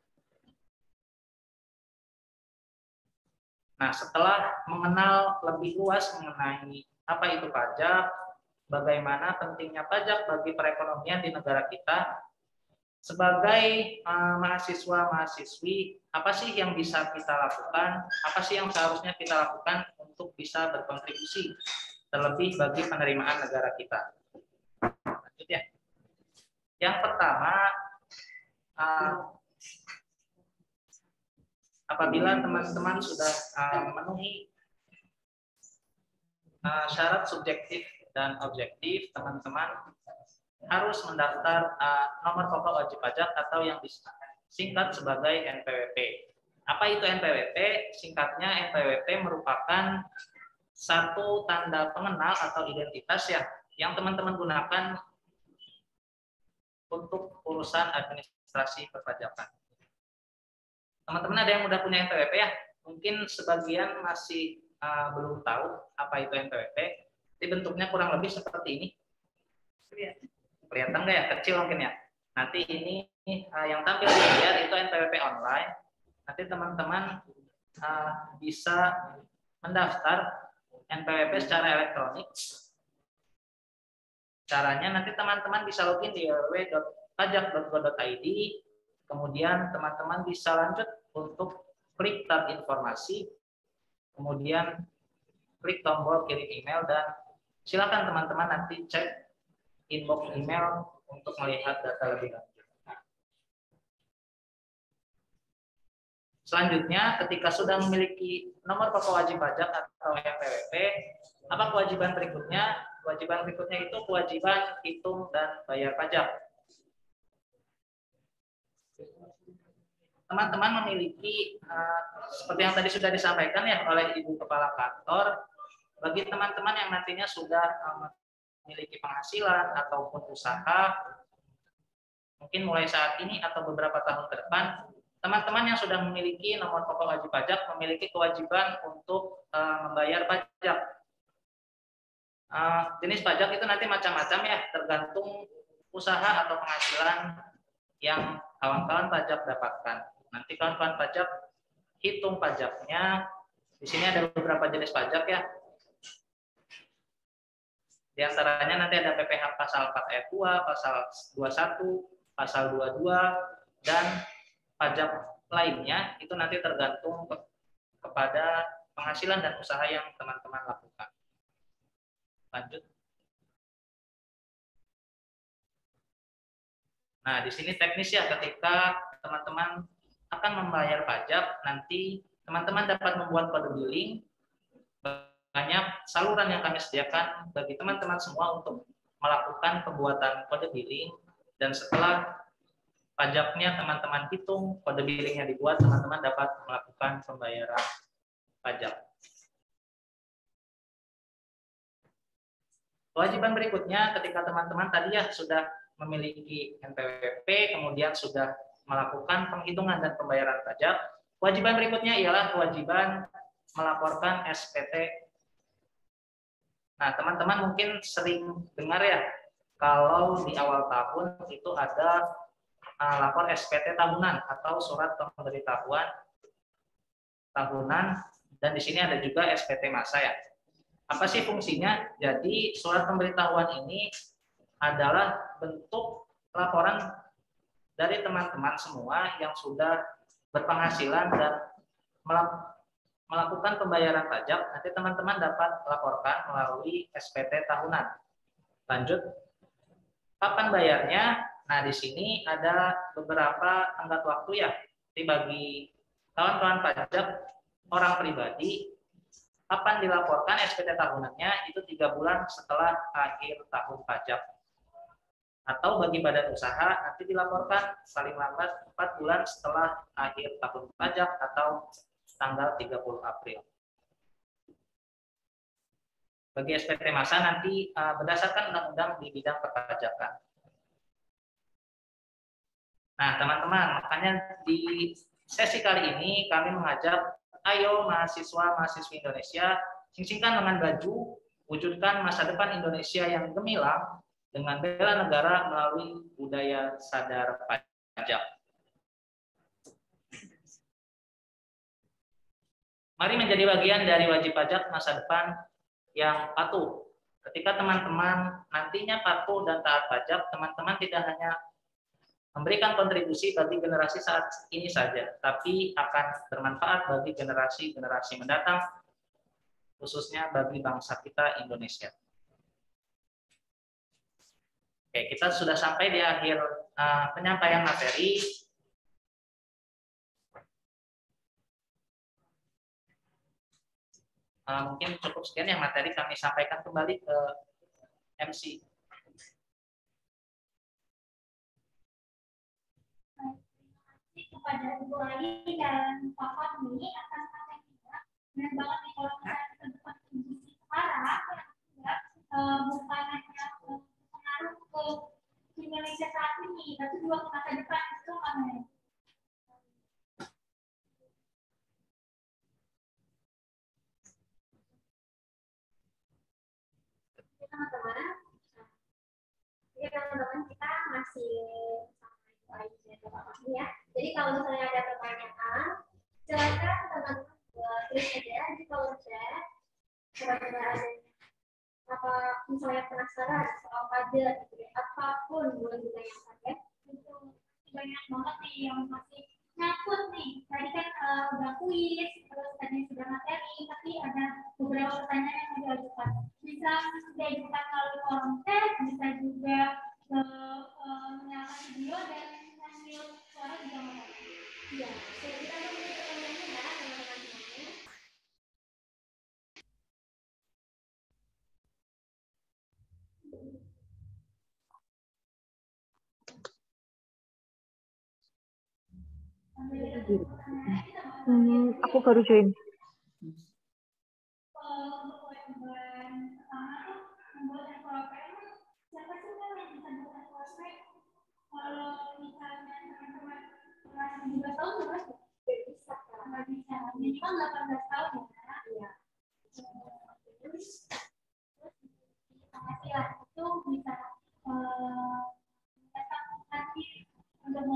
Nah, setelah mengenal lebih luas mengenai apa itu pajak, bagaimana pentingnya pajak bagi perekonomian di negara kita, sebagai mahasiswa-mahasiswi, apa sih yang bisa kita lakukan, apa sih yang seharusnya kita lakukan untuk bisa berkontribusi, terlebih bagi penerimaan negara kita. Lanjut ya. Yang pertama, apabila teman-teman sudah memenuhi syarat subjektif dan objektif, teman-teman harus mendaftar nomor pokok wajib pajak atau yang disingkat sebagai NPWP. Apa itu NPWP? Singkatnya, NPWP merupakan satu tanda pengenal atau identitas ya yang teman-teman gunakan untuk urusan administrasi perpajakan. Teman-teman ada yang udah punya NPWP ya? Mungkin sebagian masih belum tahu apa itu NPWP. Jadi bentuknya kurang lebih seperti ini. Kelihatan nggak ya? Kecil mungkin ya. Nanti ini yang tampil di layar itu NPWP online. Nanti teman-teman bisa mendaftar NPWP secara elektronik. Caranya nanti teman-teman bisa login di www.pajak.go.id. Kemudian teman-teman bisa lanjut untuk klik tab informasi. Kemudian klik tombol kirim email dan silakan teman-teman nanti cek inbox email untuk melihat data lebih lanjut. Selanjutnya, ketika sudah memiliki nomor pokok wajib pajak atau NPWP, apa kewajiban berikutnya? Kewajiban berikutnya itu kewajiban hitung dan bayar pajak. Teman-teman memiliki, seperti yang tadi sudah disampaikan ya oleh Ibu Kepala Kantor, bagi teman-teman yang nantinya sudah memiliki penghasilan ataupun usaha, mungkin mulai saat ini atau beberapa tahun ke depan, teman-teman yang sudah memiliki nomor pokok wajib pajak memiliki kewajiban untuk membayar pajak. Jenis pajak itu nanti macam-macam ya, tergantung usaha atau penghasilan yang kawan-kawan pajak dapatkan. Nanti kawan-kawan pajak hitung pajaknya. Di sini ada beberapa jenis pajak ya. Di antaranya nanti ada PPh pasal 4 ayat 2, pasal 21, pasal 22, dan pajak lainnya itu nanti tergantung kepada penghasilan dan usaha yang teman-teman lakukan. Lanjut. Nah, di sini teknis ya, ketika teman-teman akan membayar pajak, nanti teman-teman dapat membuat kode billing. Banyak saluran yang kami sediakan bagi teman-teman semua untuk melakukan pembuatan kode billing, dan setelah pajaknya teman-teman hitung, kode billingnya dibuat, teman-teman dapat melakukan pembayaran pajak. Kewajiban berikutnya ketika teman-teman tadi ya sudah memiliki NPWP, kemudian sudah melakukan penghitungan dan pembayaran pajak, kewajiban berikutnya ialah kewajiban melaporkan SPT. Nah, teman-teman mungkin sering dengar ya, kalau di awal tahun itu ada lapor SPT tahunan atau surat pemberitahuan tahunan, dan di sini ada juga SPT masa ya. Apa sih fungsinya? Jadi surat pemberitahuan ini adalah bentuk laporan dari teman-teman semua yang sudah berpenghasilan dan melakukan pembayaran pajak. Nanti teman-teman dapat laporkan melalui SPT tahunan. Lanjut. Kapan bayarnya? Nah, di sini ada beberapa tenggat waktu ya. Jadi bagi kawan-kawan pajak orang pribadi, kapan dilaporkan SPT tahunannya itu 3 bulan setelah akhir tahun pajak. Atau bagi badan usaha nanti dilaporkan paling lambat 4 bulan setelah akhir tahun pajak atau tanggal 30 April. Bagi SPT masa nanti berdasarkan undang-undang di bidang perpajakan. Nah, teman-teman, makanya di sesi kali ini kami mengajak, ayo mahasiswa-mahasiswi Indonesia, sing-singkan dengan baju, wujudkan masa depan Indonesia yang gemilang dengan bela negara melalui budaya sadar pajak. Mari menjadi bagian dari wajib pajak masa depan yang patuh. Ketika teman-teman nantinya patuh dan taat pajak, teman-teman tidak hanya memberikan kontribusi bagi generasi saat ini saja, tapi akan bermanfaat bagi generasi-generasi mendatang, khususnya bagi bangsa kita Indonesia. Oke, kita sudah sampai di akhir penyampaian materi. Mungkin cukup sekian yang materi kami sampaikan, kembali ke MC. Kepada Ibu Ali dan Pak Fahmi atas materinya, benar banget nih kalau misalnya kita berkontribusi sekarang bukan hanya pengaruh ke Indonesia saat ini, tapi juga ke masa depan itu kan. Teman-teman, kita masih ya. Jadi kalau misalnya ada pertanyaan, silakan teman-teman tulis aja di kolom chat. Coba-coba ada apa misalnya penasaran soal pajak, apapun boleh ditanyakan ya. Itu banyak banget nih yang masih nyangkut nih. Tadi kan udah kuis, terus tadi sudah materi, tapi ada beberapa pertanyaan yang diajukan. Bisa diajukan melalui kolom chat, bisa juga menyalakan video dan sambil suara juga mau. Iya, kita tunggu pertanyaannya ya teman-teman semuanya. Aku baru join. Kalau misalnya teman-teman kelas 17 tahun nggak bisa, nggak bisa. Minimal 18 tahun ya. Iya. Terus penghasilan itu bisa nanti untuk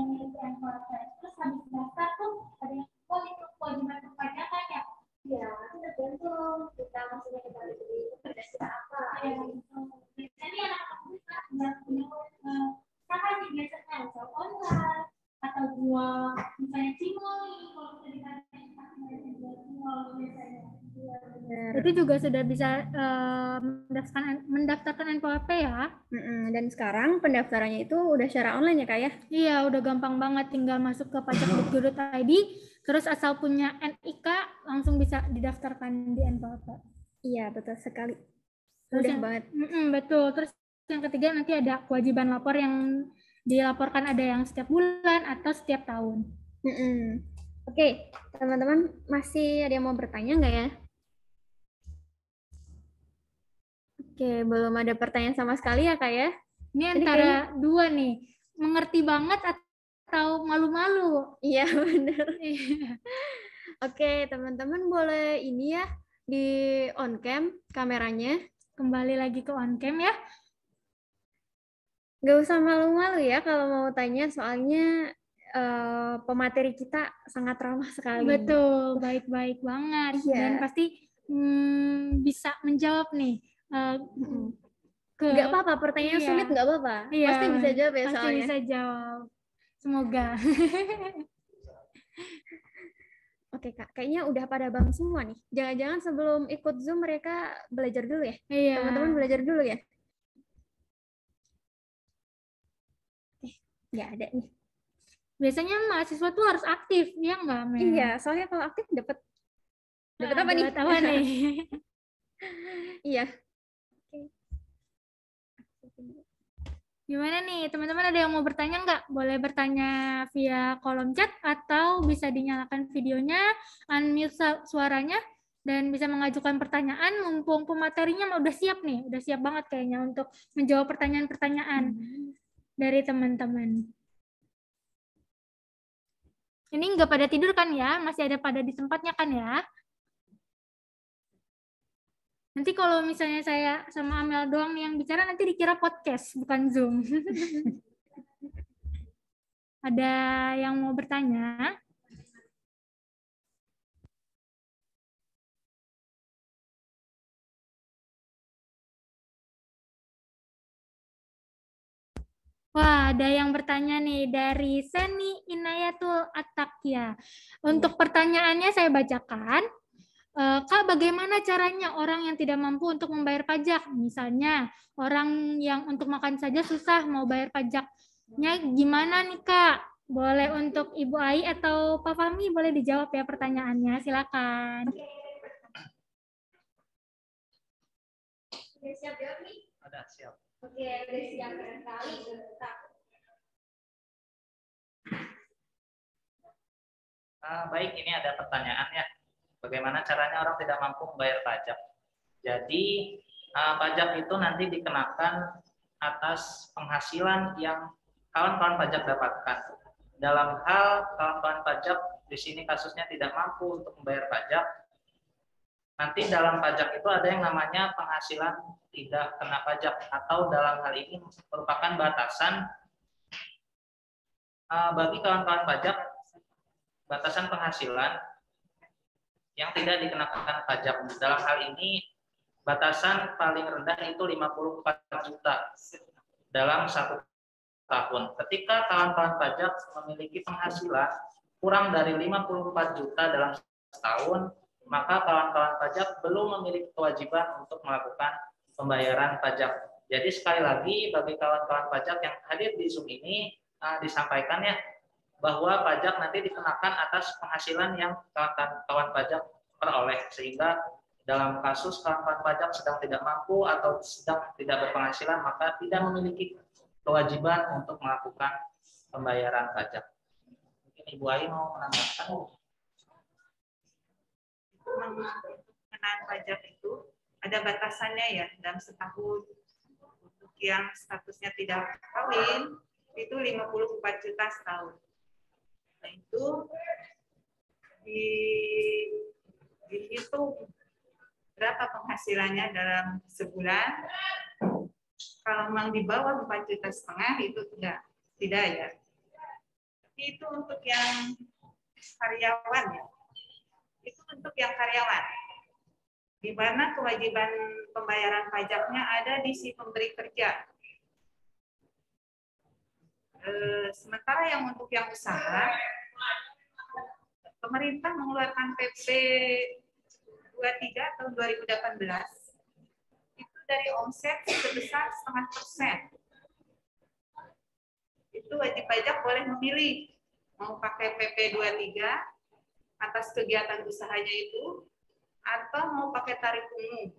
biasanya anak punya apa sih biasanya jual online atau jual misalnya cimol kalau kita dikasih jual biasanya. Itu juga sudah bisa mendaftarkan NPWP ya. Dan sekarang pendaftarannya itu udah secara online ya Kak ya? Iya, udah gampang banget, tinggal masuk ke pajak.go.id, terus asal punya NIK langsung bisa didaftarkan di NPWP. Iya, betul sekali. Terus Mudah banget. Betul. Terus yang ketiga nanti ada kewajiban lapor yang dilaporkan, ada yang setiap bulan atau setiap tahun. Oke, teman-teman masih ada yang mau bertanya nggak ya? Oke, belum ada pertanyaan sama sekali ya Kak ya? Ini antara dua nih, mengerti banget atau malu-malu? Iya, benar. Oke, teman-teman boleh ini ya, di on cam kameranya. Kembali lagi ke on cam ya. Nggak usah malu-malu ya kalau mau tanya, soalnya pemateri kita sangat ramah sekali. Betul, baik-baik banget. Iya. Dan pasti bisa menjawab nih. Nggak apa-apa, pertanyaan sulit nggak apa-apa. Iya, pasti bisa jawab ya pasti soalnya. bisa jawab. Semoga. Oke Kak, kayaknya udah pada bangun semua nih. Jangan-jangan sebelum ikut Zoom mereka belajar dulu ya? Iya. Teman-teman belajar dulu ya? Nggak ada nih. Biasanya mahasiswa tuh harus aktif, ya nggak, Mel? Iya, soalnya kalau aktif dapat apa nih? Dapat apa nih? Iya. Gimana nih, teman-teman ada yang mau bertanya nggak? Boleh bertanya via kolom chat atau bisa dinyalakan videonya, unmute suaranya, dan bisa mengajukan pertanyaan. Mumpung pematerinya udah siap nih, udah siap banget kayaknya untuk menjawab pertanyaan-pertanyaan dari teman-teman. Ini nggak pada tidur kan ya? Masih ada pada di tempatnya kan ya? Nanti kalau misalnya saya sama Amel doang yang bicara, nanti dikira podcast, bukan Zoom. Ada yang mau bertanya? Wah, ada yang bertanya nih dari Seni Inayatul Atakia. Untuk pertanyaannya saya bacakan. Kak, bagaimana caranya orang yang tidak mampu untuk membayar pajak? Misalnya, orang yang untuk makan saja susah mau bayar pajaknya, gimana nih Kak? Boleh untuk Ibu Ai atau Pak Fahmi, boleh dijawab ya pertanyaannya, silakan. Udah siap jawab nih? Ada siap. Oke, udah siap sekali. Baik, ini ada pertanyaan ya. Bagaimana caranya orang tidak mampu membayar pajak? Jadi, pajak itu nanti dikenakan atas penghasilan yang kawan-kawan pajak dapatkan. Dalam hal kawan-kawan pajak, di sini kasusnya tidak mampu untuk membayar pajak, nanti dalam pajak itu ada yang namanya penghasilan tidak kena pajak, atau dalam hal ini merupakan batasan bagi kawan-kawan pajak, batasan penghasilan yang tidak dikenakan pajak. Dalam hal ini batasan paling rendah itu 54 juta dalam 1 tahun. Ketika kawan-kawan pajak memiliki penghasilan kurang dari 54 juta dalam setahun, maka kawan-kawan pajak belum memiliki kewajiban untuk melakukan pembayaran pajak. Jadi sekali lagi bagi kawan-kawan pajak yang hadir di Zoom ini disampaikan ya, bahwa pajak nanti dikenakan atas penghasilan yang kawan pajak peroleh, sehingga dalam kasus kawan pajak sedang tidak mampu atau sedang tidak berpenghasilan, maka tidak memiliki kewajiban untuk melakukan pembayaran pajak. Mungkin Ibu Ai mau menambahkan. Pengenaan pajak itu ada batasannya ya, dalam setahun. Untuk yang statusnya tidak kawin itu 54 juta setahun. Nah, itu dihitung berapa penghasilannya dalam sebulan. Kalau memang di bawah 4,5 juta itu tidak ya. Tapi itu untuk yang karyawan ya. Itu untuk yang karyawan. di mana kewajiban pembayaran pajaknya ada di si pemberi kerja. Sementara yang untuk yang usaha, pemerintah mengeluarkan PP 23 tahun 2018 itu dari omset sebesar 0,5%. Itu wajib pajak boleh memilih mau pakai PP 23 atas kegiatan usahanya itu atau mau pakai tarif umum.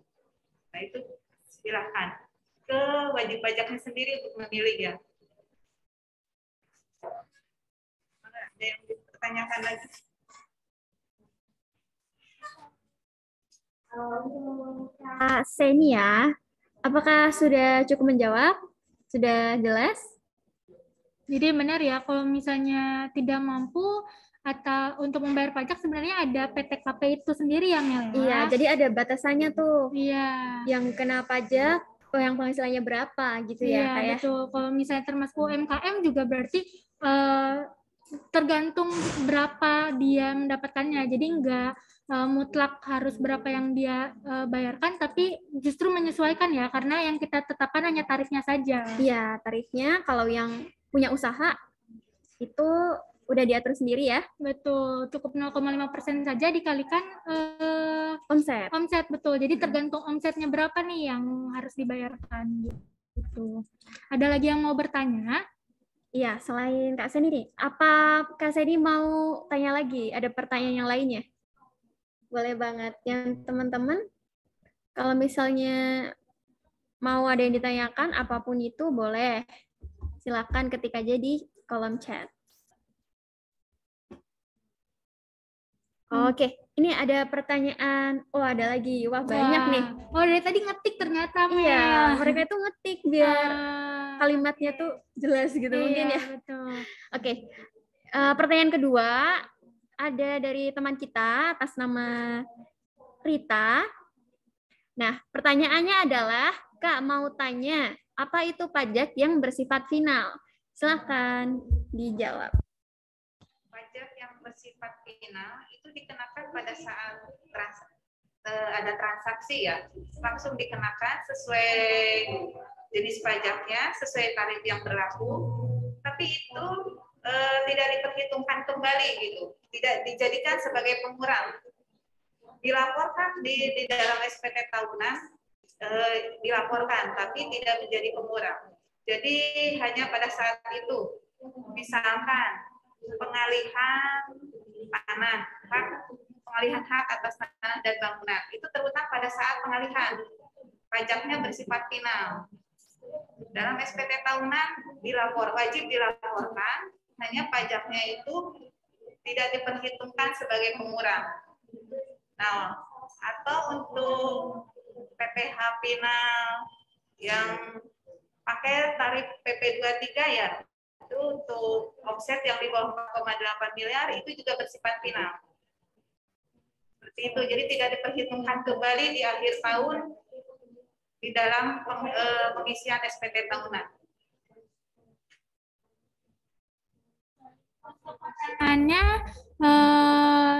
Nah itu silahkan ke wajib pajaknya sendiri untuk memilih ya. Ada yang dipertanyakan lagi? Kak Senia, apakah sudah cukup menjawab? Sudah jelas? Jadi benar ya, kalau misalnya tidak mampu atau untuk membayar pajak sebenarnya ada PTKP itu sendiri ya Mel? Iya, jadi ada batasannya tuh. Iya. Yang kena pajak, yang penghasilannya berapa gitu ya? Iya, betul. Kalau misalnya termasuk UMKM juga berarti tergantung berapa dia mendapatkannya. Jadi enggak mutlak harus berapa yang dia bayarkan, tapi justru menyesuaikan ya, karena yang kita tetapkan hanya tarifnya saja. Iya, tarifnya kalau yang punya usaha itu udah diatur sendiri ya. Betul, cukup 0,5% saja dikalikan omset. Omset, betul. Jadi tergantung omsetnya berapa nih yang harus dibayarkan gitu. Ada lagi yang mau bertanya? Iya, selain Kak Seni nih, apa Kak Seni mau tanya lagi? Ada pertanyaan yang lainnya? Boleh banget. Yang teman-teman, kalau misalnya mau ada yang ditanyakan, apapun itu boleh. Silakan ketik aja di kolom chat. Oke, ini ada pertanyaan. Oh, ada lagi. Wah, banyak nih. Oh, dari tadi ngetik ternyata. Iya, mereka tuh ngetik biar kalimatnya tuh jelas gitu mungkin ya. Betul. Oke. Pertanyaan kedua ada dari teman kita atas nama Rita. Nah, pertanyaannya adalah, Kak mau tanya, apa itu pajak yang bersifat final? Silahkan dijawab. Pajak yang bersifat final itu dikenakan pada saat ada transaksi ya, langsung dikenakan sesuai jenis pajaknya, sesuai tarif yang berlaku, tapi itu tidak diperhitungkan kembali gitu, tidak dijadikan sebagai pengurang. Dilaporkan di dalam SPT tahunan, dilaporkan, tapi tidak menjadi pengurang. Jadi hanya pada saat itu, misalkan pengalihan tanah, pengalihan hak atas tanah dan bangunan, itu terutama pada saat pengalihan, pajaknya bersifat final. Dalam SPT tahunan wajib dilaporkan, hanya pajaknya itu tidak diperhitungkan sebagai pengurang. Nah, atau untuk PPh final yang pakai tarif PP 23 ya, itu untuk omset yang di bawah 4,8 miliar itu juga bersifat final. Seperti itu, jadi tidak diperhitungkan kembali di akhir tahun di dalam pengisian SPT tahunan. Pertanyaannya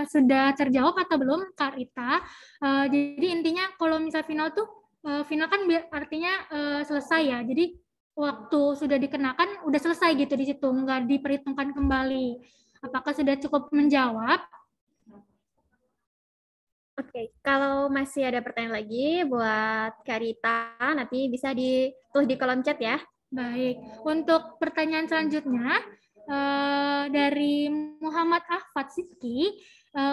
sudah terjawab atau belum, Kak Rita? Jadi intinya kalau misal final tuh, final kan artinya selesai ya. Jadi waktu sudah dikenakan, udah selesai gitu di situ, nggak diperhitungkan kembali. Apakah sudah cukup menjawab? Oke, kalau masih ada pertanyaan lagi buat Kak Rita, nanti bisa ditulis di kolom chat ya. Baik, untuk pertanyaan selanjutnya, dari Muhammad Ahfad Sidki,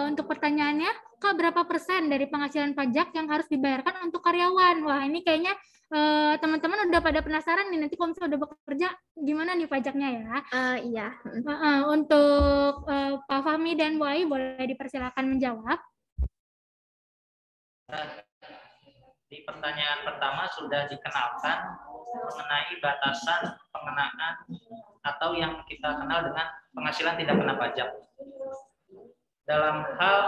untuk pertanyaannya, Kak, berapa persen dari penghasilan pajak yang harus dibayarkan untuk karyawan? Wah, ini kayaknya teman-teman udah pada penasaran nih, nanti kalau misalnya udah bekerja, gimana nih pajaknya ya? Iya. Untuk Pak Fahmi dan Bu Ai, boleh dipersilakan menjawab. Di pertanyaan pertama sudah dikenalkan mengenai batasan pengenaan atau yang kita kenal dengan penghasilan tidak kena pajak. Dalam hal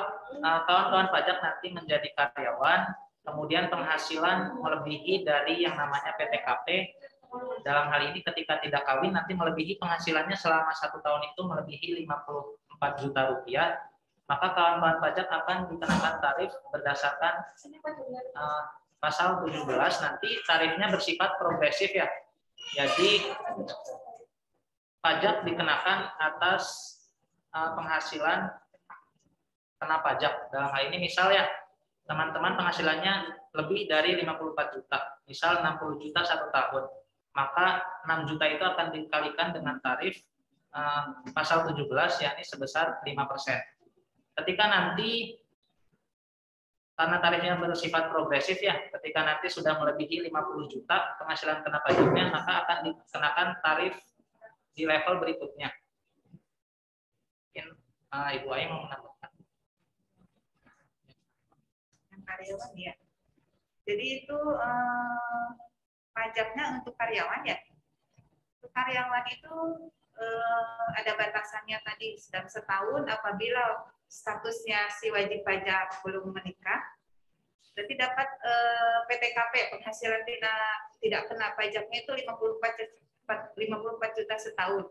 kawan-kawan pajak nanti menjadi karyawan, kemudian penghasilan melebihi dari yang namanya PTKP. Dalam hal ini ketika tidak kawin nanti melebihi penghasilannya selama 1 tahun itu melebihi 54 juta rupiah. maka kawan-kawan pajak akan dikenakan tarif berdasarkan pasal 17. Nanti tarifnya bersifat progresif ya. Jadi pajak dikenakan atas penghasilan kena pajak. Dalam hal ini misal ya, teman-teman penghasilannya lebih dari 54 juta, misal 60 juta 1 tahun, maka 6 juta itu akan dikalikan dengan tarif pasal 17, yakni sebesar 5%. Ketika nanti, karena tarifnya bersifat progresif ya, ketika nanti sudah melebihi 50 juta penghasilan kena pajaknya, maka akan dikenakan tarif di level berikutnya. Mungkin Ibu Ai mau menambahkan. Yang karyawan ya. Jadi itu pajaknya untuk karyawan ya. Untuk karyawan itu ada batasannya tadi, sedang setahun apabila statusnya si wajib pajak belum menikah, berarti dapat PTKP, penghasilan tidak kena pajaknya itu 54 juta setahun.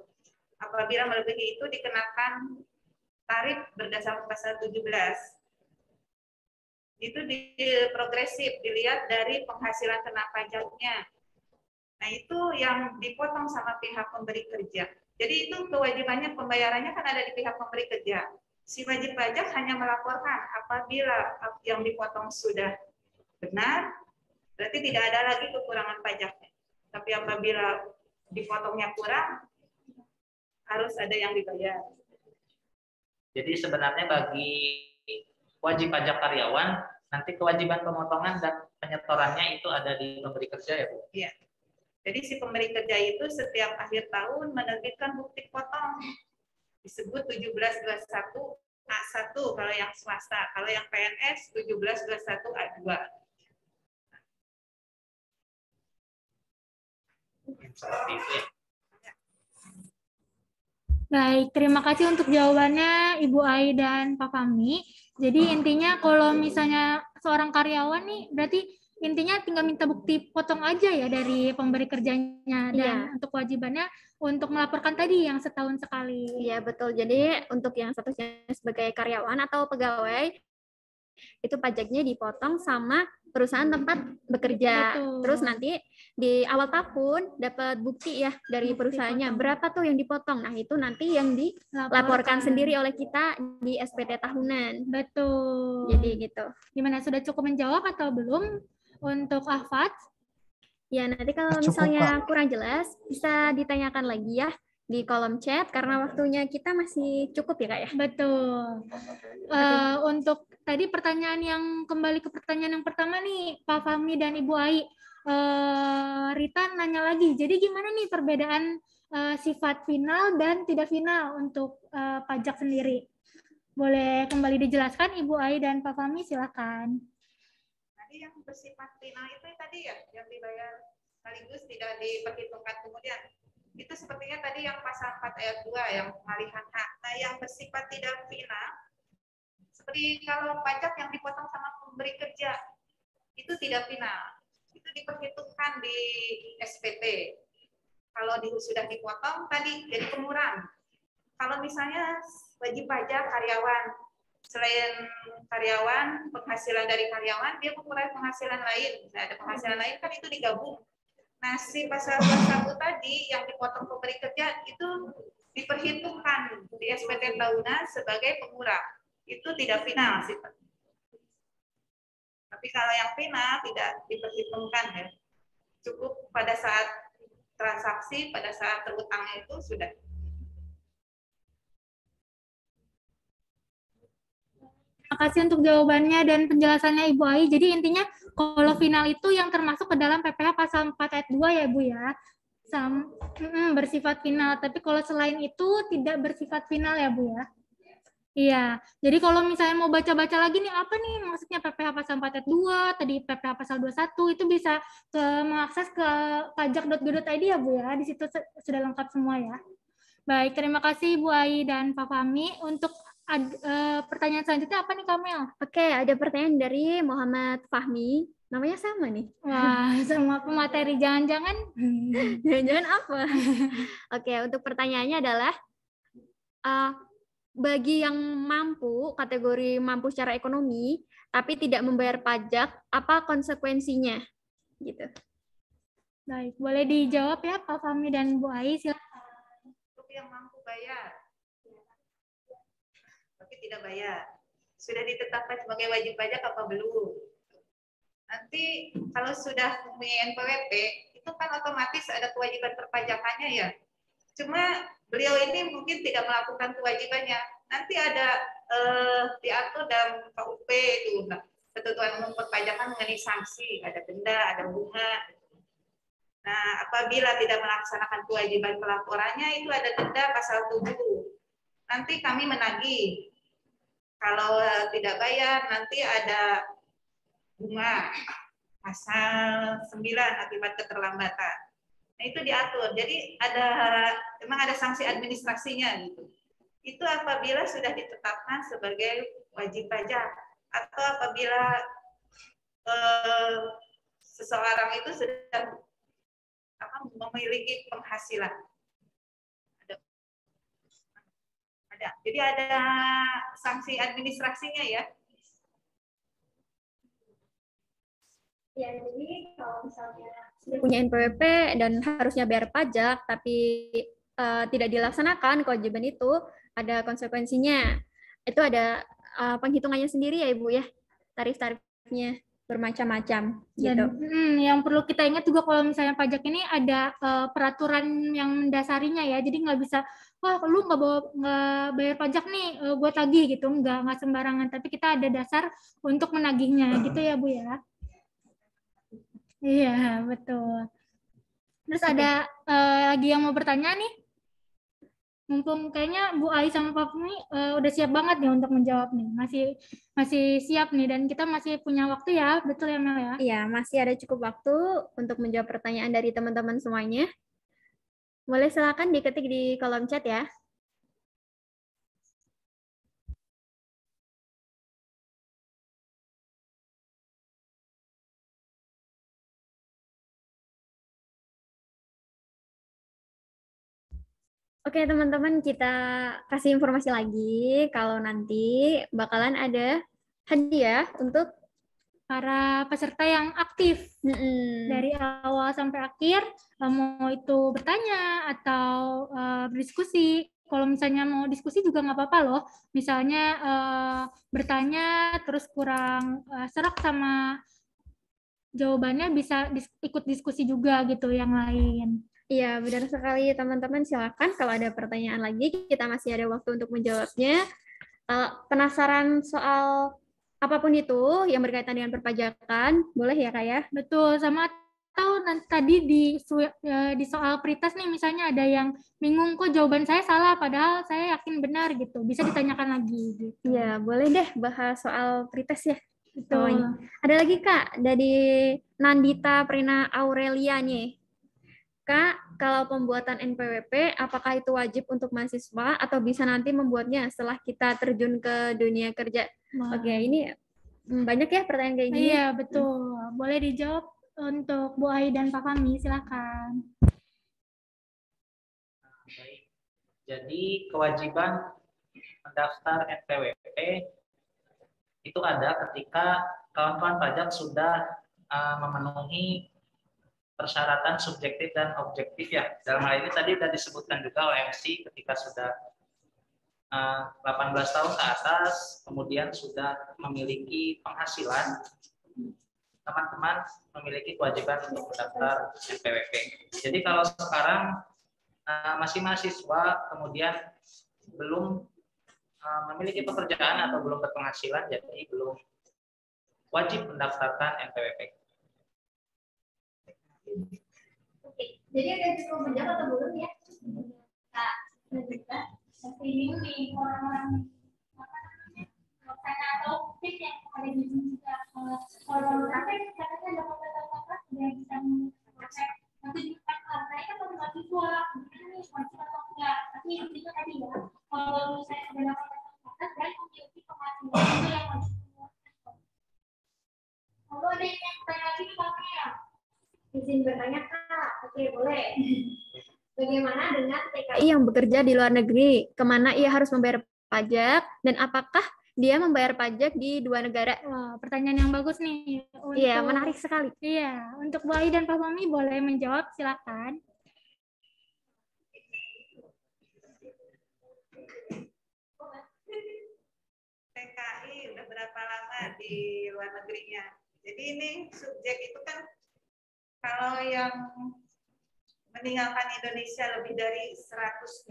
Apabila melebihi itu dikenakan tarif berdasarkan pasal 17. Itu progresif, dilihat dari penghasilan kena pajaknya. Nah, itu yang dipotong sama pihak pemberi kerja. Jadi itu kewajibannya, pembayarannya kan ada di pihak pemberi kerja. Si wajib pajak hanya melaporkan apabila yang dipotong sudah benar, berarti tidak ada lagi kekurangan pajaknya. Tapi apabila dipotongnya kurang, harus ada yang dibayar. Jadi sebenarnya bagi wajib pajak karyawan, nanti kewajiban pemotongan dan penyetorannya itu ada di pemberi kerja ya Bu? Iya. Jadi si pemberi kerja itu setiap akhir tahun menerbitkan bukti potong. Disebut 1721 A1 kalau yang swasta, kalau yang PNS 1721 A2. Seperti itu ya. Baik, terima kasih untuk jawabannya Ibu Ai dan Pak Fahmi. Jadi intinya kalau misalnya seorang karyawan nih, berarti intinya tinggal minta bukti potong aja ya dari pemberi kerjanya, dan untuk kewajibannya untuk melaporkan tadi yang setahun sekali. Iya, betul. Jadi untuk yang statusnya sebagai karyawan atau pegawai, itu pajaknya dipotong sama perusahaan tempat bekerja. Betul. Terus nanti di awal tahun dapat bukti ya dari perusahaannya berapa tuh yang dipotong. Nah, itu nanti yang dilaporkan sendiri oleh kita di SPT tahunan. Betul. Jadi gitu. Gimana, sudah cukup menjawab atau belum untuk Ahfad? Ya, nanti kalau misalnya kurang jelas bisa ditanyakan lagi ya di kolom chat karena waktunya kita masih cukup ya Kak ya. Betul. Untuk tadi pertanyaan yang kembali ke pertanyaan yang pertama nih Pak Fahmi dan Ibu Ai, Rita nanya lagi. Jadi gimana nih perbedaan sifat final dan tidak final untuk pajak sendiri? Boleh kembali dijelaskan Ibu Ai dan Pak Fahmi, silakan. Tadi yang bersifat final itu tadi ya yang dibayar sekaligus tidak diperhitungkan kemudian. Itu sepertinya tadi yang pasal 4 ayat 2 yang pengalihan hak. Nah, yang bersifat tidak final, seperti kalau pajak yang dipotong sama pemberi kerja, itu tidak final. Itu diperhitungkan di SPT. Kalau sudah dipotong, tadi jadi pengurang. Kalau misalnya wajib pajak karyawan, selain karyawan, penghasilan dari karyawan, dia mengurangi penghasilan lain. Nah, ada penghasilan lain kan itu digabung. Nah, si pasal 21 tadi yang dipotong pemberi kerja itu diperhitungkan di SPT tahunan sebagai pengurang. Itu tidak final sih. Tapi kalau yang final tidak diperhitungkan ya. Cukup pada saat transaksi, pada saat terutangnya itu sudah. Terima kasih untuk jawabannya dan penjelasannya Ibu Ai. Jadi intinya kalau final itu yang termasuk ke dalam PPh pasal 4 ayat 2 ya Bu ya. Bersifat final. Tapi kalau selain itu tidak bersifat final ya Bu ya. Iya. Jadi kalau misalnya mau baca-baca lagi nih apa nih maksudnya PPh pasal 4 ayat 2, tadi PPh pasal 21 itu bisa mengakses ke pajak.go.id ya Bu ya. Di situ sudah lengkap semua ya. Baik, terima kasih Bu Ai dan Pak Fahmi. Untuk pertanyaan selanjutnya apa nih Kamel? Oke, ada pertanyaan dari Muhammad Fahmi. Namanya sama nih. Wah, sama pemateri. Jangan-jangan? Jangan-jangan apa? Oke, untuk pertanyaannya adalah, bagi yang mampu, kategori mampu secara ekonomi, tapi tidak membayar pajak, apa konsekuensinya? Gitu. Baik, boleh dijawab ya Pak Fahmi dan Bu Ai, silakan. Untuk yang mampu bayar, tapi tidak bayar, sudah ditetapkan sebagai wajib pajak apa belum? Nanti kalau sudah mempunyai NPWP, itu kan otomatis ada kewajiban perpajakannya ya. Cuma beliau ini mungkin tidak melakukan kewajibannya. Nanti ada diatur dalam KUP itu, ketentuan umum perpajakan mengenai sanksi, ada denda, ada bunga. Nah, apabila tidak melaksanakan kewajiban pelaporannya, itu ada denda pasal 7. Nanti kami menagih. Kalau tidak bayar, nanti ada bunga pasal 9 akibat keterlambatan. Nah, itu diatur. Jadi memang ada sanksi administrasinya gitu. Itu apabila sudah ditetapkan sebagai wajib pajak atau apabila seseorang itu sudah memiliki penghasilan. Ada. Jadi ada sanksi administrasinya ya. Ya, jadi kalau misalnya Punya NPWP dan harusnya bayar pajak, tapi tidak dilaksanakan kewajiban itu, ada konsekuensinya. Itu ada penghitungannya sendiri ya Ibu ya, tarif-tarifnya bermacam-macam gitu. Yang perlu kita ingat juga kalau misalnya pajak ini ada peraturan yang mendasarinya ya, jadi nggak bisa, wah lu nggak bayar pajak nih, gue tagih gitu, nggak sembarangan, tapi kita ada dasar untuk menagihnya gitu ya Bu ya. Iya betul. Terus ada lagi yang mau bertanya nih? Mumpung kayaknya Bu Ai sama Pak Fahmi udah siap banget nih untuk menjawab nih. Masih siap nih dan kita masih punya waktu ya, betul ya Mel ya? Iya, masih ada cukup waktu untuk menjawab pertanyaan dari teman-teman semuanya. Boleh silakan diketik di kolom chat ya. Oke teman-teman, kita kasih informasi lagi kalau nanti bakalan ada hadiah untuk para peserta yang aktif dari awal sampai akhir, mau itu bertanya atau berdiskusi. Kalau misalnya mau diskusi juga nggak apa-apa loh. Misalnya bertanya terus kurang serak sama jawabannya, bisa ikut diskusi juga gitu yang lain. Iya, benar sekali teman-teman. Silakan kalau ada pertanyaan lagi, kita masih ada waktu untuk menjawabnya. Penasaran soal apapun itu yang berkaitan dengan perpajakan, boleh ya Kak ya? Betul, sama atau tadi di soal pritas nih misalnya ada yang bingung kok jawaban saya salah padahal saya yakin benar gitu. Bisa ditanyakan lagi gitu. Iya, boleh deh bahas soal pritas ya. Betul. Ada lagi Kak dari Nandita Prina Aurelia nih. Kak, kalau pembuatan NPWP, apakah itu wajib untuk mahasiswa atau bisa nanti membuatnya setelah kita terjun ke dunia kerja? Oke, ini banyak ya pertanyaan kayak gini. Iya, betul. Boleh dijawab untuk Bu Ai dan Pak Fahmi, silakan. Baik. Jadi kewajiban mendaftar NPWP itu ada ketika kawan-kawan pajak sudah memenuhi persyaratan subjektif dan objektif ya. Dalam hal ini tadi sudah disebutkan juga oleh MC ketika sudah 18 tahun ke atas, kemudian sudah memiliki penghasilan, teman-teman memiliki kewajiban untuk mendaftar NPWP. Jadi kalau sekarang masih mahasiswa, kemudian belum memiliki pekerjaan atau belum berpenghasilan, jadi belum wajib mendaftarkan NPWP. Oke, jadi ada cukup banyak atau belum ya? Kak, juga ini nih orang-orang apa namanya karena atau tip yang ada di sini juga kalau nanti katanya ada kata-kata yang bisa mengecek nanti juga karena itu kan mahasiswa ini wajib atau enggak tapi itu tadi ya kalau misalnya ada kata-kata berarti memiliki penghasilan itu yang wajib. Kalau ada yang tanya lagi Kakak ya? Izin bertanya Kak, oke boleh. Bagaimana dengan TKI yang bekerja di luar negeri? Kemana ia harus membayar pajak dan apakah dia membayar pajak di 2 negara? Wah, pertanyaan yang bagus nih. Iya, menarik sekali. Iya, untuk Bu Ai dan Pak Fahmi boleh menjawab, silakan. TKI udah berapa lama di luar negerinya. Jadi ini subjek itu kan kalau yang meninggalkan Indonesia lebih dari 183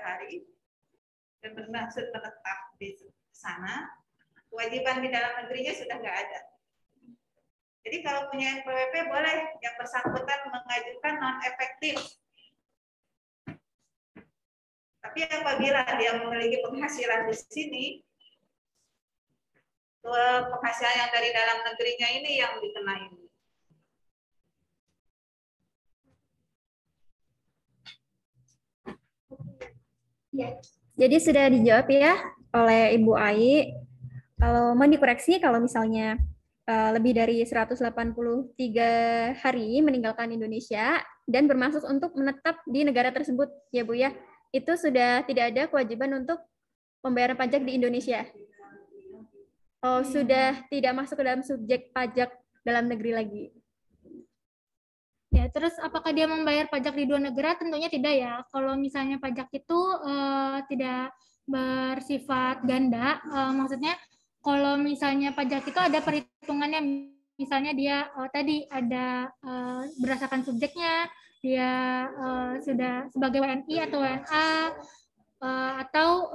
hari dan bermaksud menetap di sana, kewajiban di dalam negerinya sudah nggak ada. Jadi kalau punya NPWP boleh yang bersangkutan mengajukan non-efektif. Tapi apabila dia memiliki penghasilan di sini, penghasilan yang dari dalam negerinya ini yang dikenai. Ya. Jadi sudah dijawab ya oleh Ibu Ai. Kalau mau dikoreksi, kalau misalnya lebih dari 183 hari meninggalkan Indonesia dan bermaksud untuk menetap di negara tersebut, ya Bu ya, itu sudah tidak ada kewajiban untuk pembayaran pajak di Indonesia. Oh, sudah tidak masuk ke dalam subjek pajak dalam negeri lagi. Ya, terus apakah dia membayar pajak di 2 negara? Tentunya tidak ya. Kalau misalnya pajak itu tidak bersifat ganda, maksudnya kalau misalnya pajak itu ada perhitungannya, misalnya dia tadi ada berdasarkan subjeknya, dia sudah sebagai WNI atau WNA, atau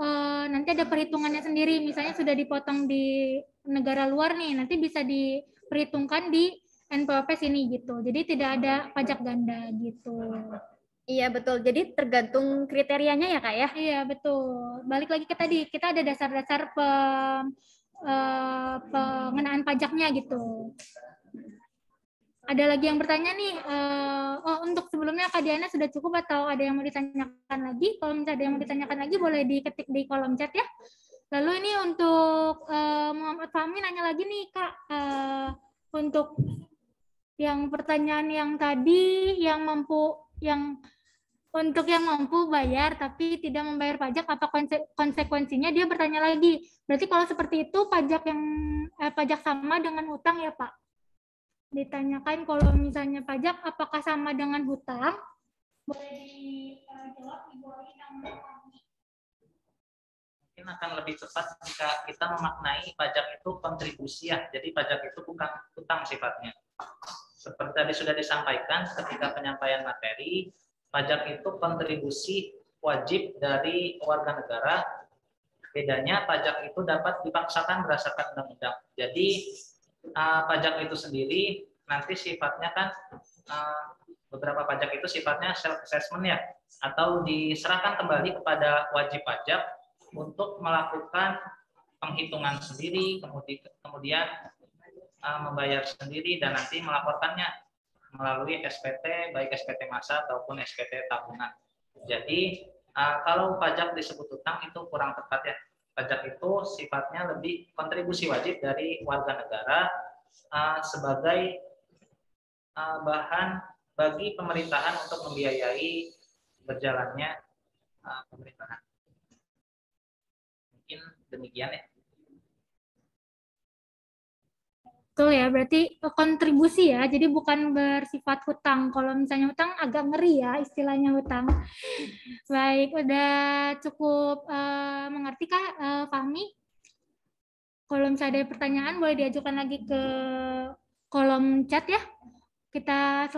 nanti ada perhitungannya sendiri, misalnya sudah dipotong di negara luar nih, nanti bisa diperhitungkan di NPWP sini gitu. Jadi tidak ada pajak ganda gitu. Iya betul. Jadi tergantung kriterianya ya Kak ya? Iya betul. Balik lagi ke tadi, kita ada dasar-dasar pengenaan pajaknya gitu. Ada lagi yang bertanya nih, untuk sebelumnya Kak Diana sudah cukup atau ada yang mau ditanyakan lagi? Kalau misalnya ada yang mau ditanyakan lagi boleh diketik di kolom chat ya. Lalu ini untuk Muhammad Fahmi nanya lagi nih Kak, untuk yang pertanyaan yang tadi untuk yang mampu bayar tapi tidak membayar pajak, apa konsekuensinya? Dia bertanya lagi. Berarti kalau seperti itu pajak sama dengan hutang ya Pak? Ditanyakan kalau misalnya pajak apakah sama dengan hutang? Boleh dijawab Ibu Ai dan Pak Fahmi. Mungkin akan lebih tepat jika kita memaknai pajak itu kontribusi ya. Jadi pajak itu bukan hutang sifatnya. Seperti tadi sudah disampaikan ketika penyampaian materi, pajak itu kontribusi wajib dari warga negara. Bedanya pajak itu dapat dipaksakan berdasarkan undang-undang. Jadi pajak itu sendiri nanti sifatnya kan beberapa pajak itu sifatnya self assessment ya, atau diserahkan kembali kepada wajib pajak untuk melakukan penghitungan sendiri, kemudian membayar sendiri dan nanti melaporkannya melalui SPT, baik SPT massa ataupun SPT tabungan. Jadi kalau pajak disebut hutang itu kurang tepat ya. Pajak itu sifatnya lebih kontribusi wajib dari warga negara sebagai bahan bagi pemerintahan untuk membiayai berjalannya pemerintahan. Mungkin demikian ya. Betul ya, berarti kontribusi ya, jadi bukan bersifat hutang. Kalau misalnya hutang agak ngeri ya istilahnya hutang. Baik, udah cukup mengerti Kak Fahmi? Kalau misalnya ada pertanyaan boleh diajukan lagi ke kolom chat ya. Kita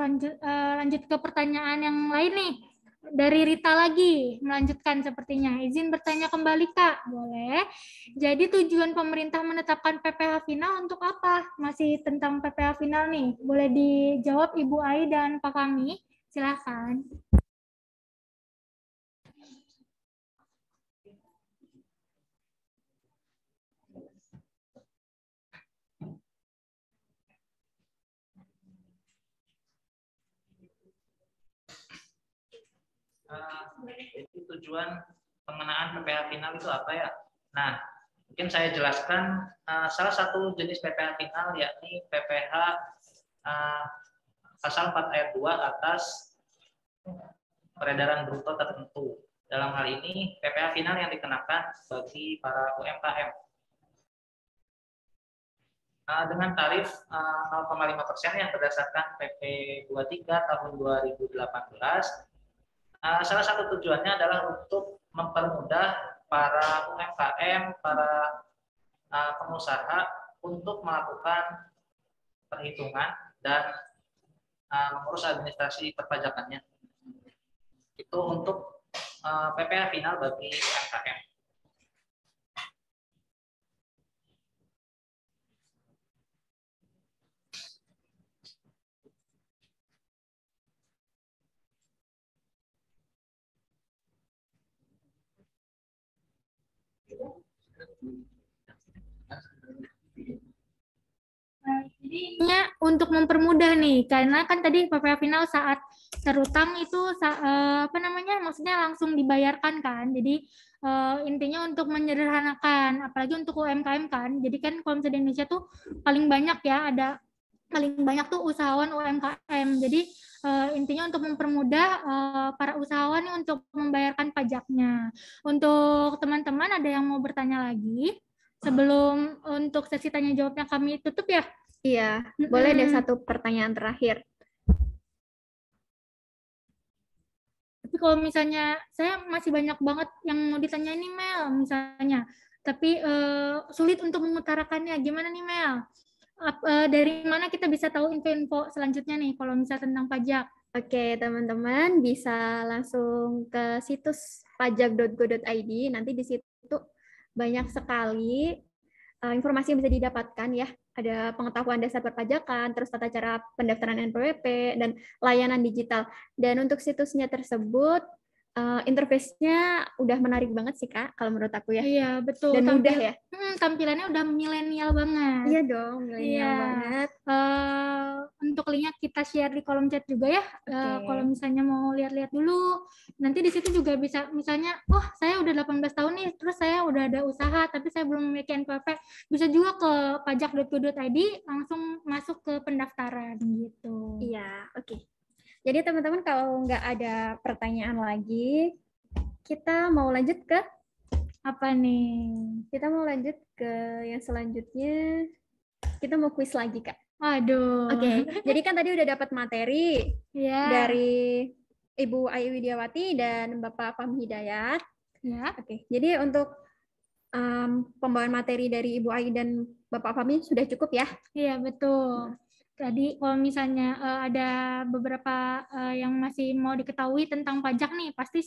lanjut ke pertanyaan yang lain nih. Dari Rita lagi, melanjutkan sepertinya. Izin bertanya kembali, Kak. Boleh. Jadi tujuan pemerintah menetapkan PPh final untuk apa? Masih tentang PPh final nih. Boleh dijawab Ibu Ai dan Pak Fahmi. Silakan. Jadi tujuan pengenaan PPh final itu apa ya? Nah, mungkin saya jelaskan salah satu jenis PPh final yakni PPh pasal 4 ayat 2 atas peredaran bruto tertentu. Dalam hal ini PPh final yang dikenakan bagi para UMKM. Dengan tarif 0,5% yang berdasarkan PP 23 tahun 2018, salah satu tujuannya adalah untuk mempermudah para UMKM, para pengusaha untuk melakukan perhitungan dan mengurus administrasi perpajakannya. Itu untuk PPh final bagi UMKM. Jadinya untuk mempermudah nih, karena kan tadi PPh final saat terutang itu maksudnya langsung dibayarkan kan. Jadi intinya untuk menyederhanakan, apalagi untuk UMKM kan. Jadi kan kalau misalnya di Indonesia tuh paling banyak ya, paling banyak tuh usahawan UMKM. Jadi intinya untuk mempermudah para usahawan untuk membayarkan pajaknya. Untuk teman-teman ada yang mau bertanya lagi? Sebelum untuk sesi tanya jawabnya kami tutup ya? Iya, boleh deh satu pertanyaan terakhir. Tapi kalau misalnya saya masih banyak banget yang mau ditanya nih Mel, misalnya, tapi sulit untuk mengutarakannya. Gimana nih Mel? Dari mana kita bisa tahu info-info selanjutnya nih kalau misalnya tentang pajak? Oke, teman-teman bisa langsung ke situs pajak.go.id. Nanti di situ banyak sekali informasi yang bisa didapatkan ya. Ada pengetahuan dasar perpajakan, terus tata cara pendaftaran NPWP, dan layanan digital. Dan untuk situsnya tersebut, interface-nya udah menarik banget sih Kak, kalau menurut aku ya. Iya, betul. Dan mudah ya. Tampilannya udah milenial banget. Iya dong, milenial banget. Untuk linknya kita share di kolom chat juga ya. Kalau misalnya mau lihat-lihat dulu, nanti di situ juga bisa, misalnya, saya udah 18 tahun nih, terus saya udah ada usaha, tapi saya belum memiliki NPWP, bisa juga ke pajak.go.id, langsung masuk ke pendaftaran gitu. Iya, oke. Jadi teman-teman kalau nggak ada pertanyaan lagi, kita mau lanjut ke apa nih? Kita mau lanjut ke yang selanjutnya. Kita mau kuis lagi Kak. Aduh. Oke. Jadi kan tadi udah dapat materi dari Ibu Ayu Widiawati dan Bapak Fahmi Hidayat. Ya. Oke. Jadi untuk pembawaan materi dari Ibu Ayu dan Bapak Fahmi sudah cukup ya? Iya betul. Tadi kalau misalnya ada beberapa yang masih mau diketahui tentang pajak nih, pasti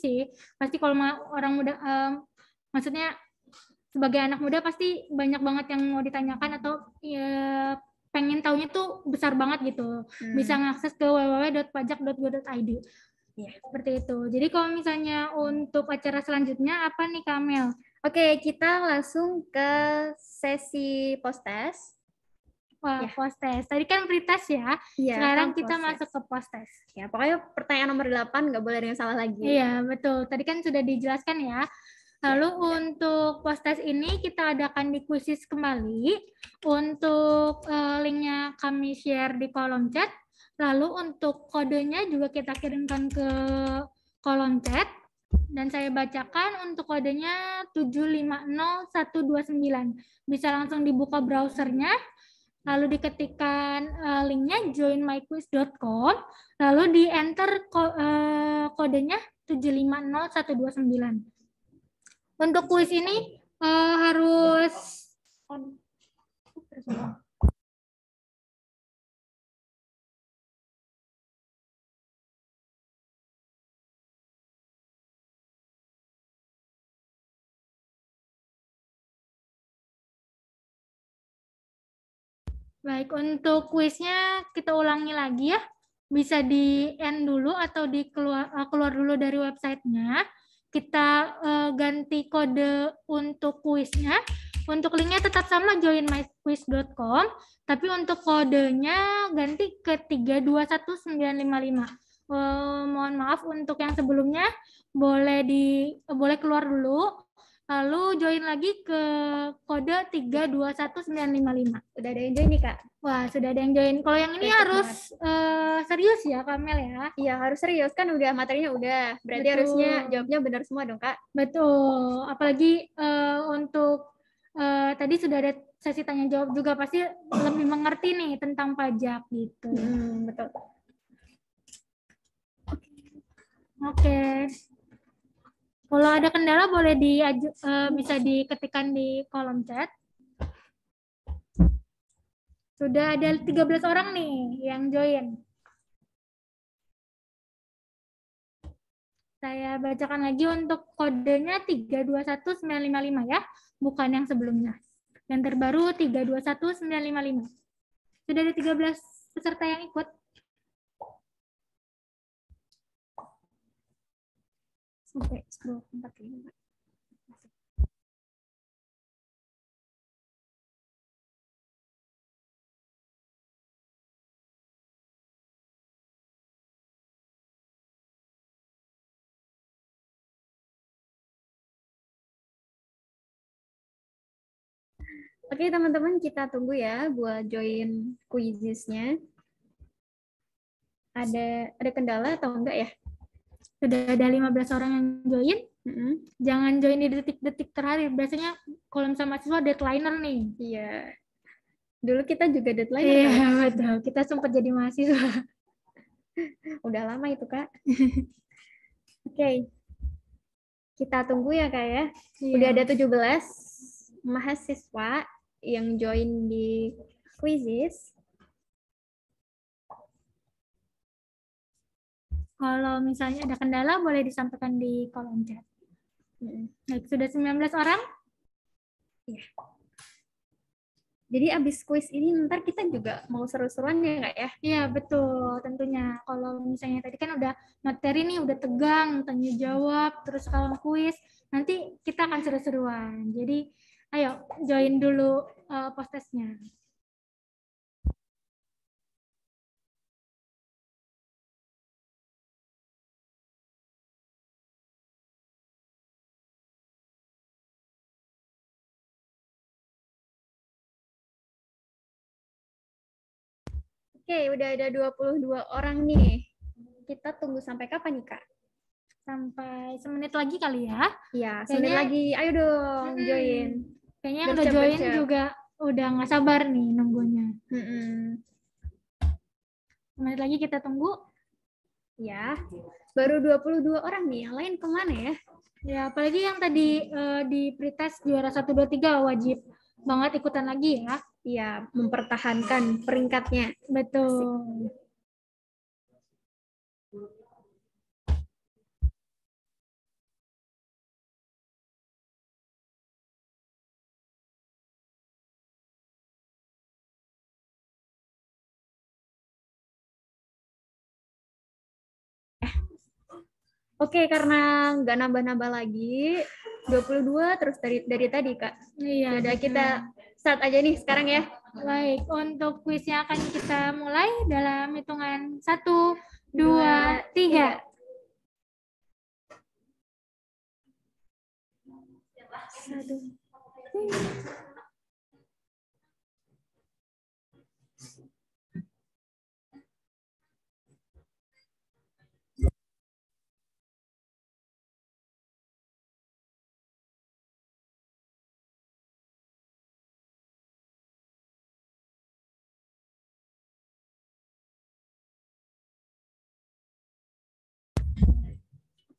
kalau orang muda, maksudnya sebagai anak muda pasti banyak banget yang mau ditanyakan atau pengen taunya tuh besar banget gitu. Bisa ngakses ke www.pajak.go.id. Ya, seperti itu. Jadi kalau misalnya untuk acara selanjutnya apa nih Kamel? Oke, kita langsung ke sesi post-test. Wah, post-test. Tadi kan pre-test ya. Sekarang kita masuk ke post-test. Ya, pokoknya pertanyaan nomor 8 nggak boleh ada yang salah lagi. Iya, betul. Tadi kan sudah dijelaskan ya. Lalu untuk post-test ini kita adakan di kuisis kembali. Untuk linknya kami share di kolom chat. Lalu untuk kodenya juga kita kirimkan ke kolom chat. Dan saya bacakan untuk kodenya 750129. Bisa langsung dibuka browsernya. Lalu diketikkan linknya joinmyquiz.com, lalu di enter kodenya 750129. Untuk kuis ini harus baik, untuk kuisnya kita ulangi lagi ya. Bisa di end dulu atau keluar dulu dari websitenya. Kita ganti kode untuk kuisnya. Untuk linknya tetap sama joinmyquiz.com, tapi untuk kodenya ganti ke 321955. Mohon maaf untuk yang sebelumnya boleh keluar dulu. Lalu join lagi ke kode 321955. Udah ada yang join nih, Kak? Wah, sudah ada yang join. Kalau yang ini Mantap harus serius ya, Kamel ya. Iya, harus serius kan udah materinya udah. Berarti Betul. harusnya jawabnya benar semua dong, Kak. Betul. Apalagi untuk tadi sudah ada sesi tanya jawab juga, pasti lebih mengerti nih tentang pajak gitu. Betul. Oke. Kalau ada kendala boleh bisa diketikkan di kolom chat. Sudah ada 13 orang nih yang join. Saya bacakan lagi untuk kodenya 321955 ya, bukan yang sebelumnya. Yang terbaru 321955. Sudah ada 13 peserta yang ikut. Sampai 10:45. Oke, teman-teman, kita tunggu ya buat join quizisnya. Ada kendala atau enggak ya? Sudah ada 15 orang yang join. Jangan join di detik-detik terakhir. Biasanya kalau misalnya mahasiswa deadlineer nih. Iya. Dulu kita juga deadline. Iya, betul. Kita sempat jadi mahasiswa. Udah lama itu, Kak. Oke. Kita tunggu ya, Kak ya. Iya. Udah ada 17 mahasiswa yang join di quizis. Kalau misalnya ada kendala boleh disampaikan di kolom chat. Baik, sudah 19 orang? Iya. Jadi abis quiz ini ntar kita juga mau seru-seruan ya nggak ya? Iya, betul. Tentunya. Kalau misalnya tadi kan udah materi nih, udah tegang, tanya jawab, terus kalau kuis, nanti kita akan seru-seruan. Jadi, ayo join dulu post-testnya. Oke, udah ada 22 orang nih. Kita tunggu sampai kapan nih, Kak? Sampai semenit lagi kali ya. Iya, semenit lagi. Ayo dong, join. Kayaknya yang udah join juga udah nggak sabar nih nunggunya. Semenit lagi kita tunggu. Ya, baru 22 orang nih. Yang lain kemana ya? Ya, apalagi yang tadi di pretest juara 1, 2, 3 wajib banget ikutan lagi ya. Iya, mempertahankan peringkatnya. Betul. Oke, karena nggak nambah-nambah lagi, 22 terus dari tadi, Kak. Iya, udah kita start aja nih sekarang ya. Baik, untuk kuisnya akan kita mulai dalam hitungan 1, 2, 3.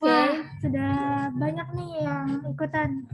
Wah, sudah banyak nih yang ikutan.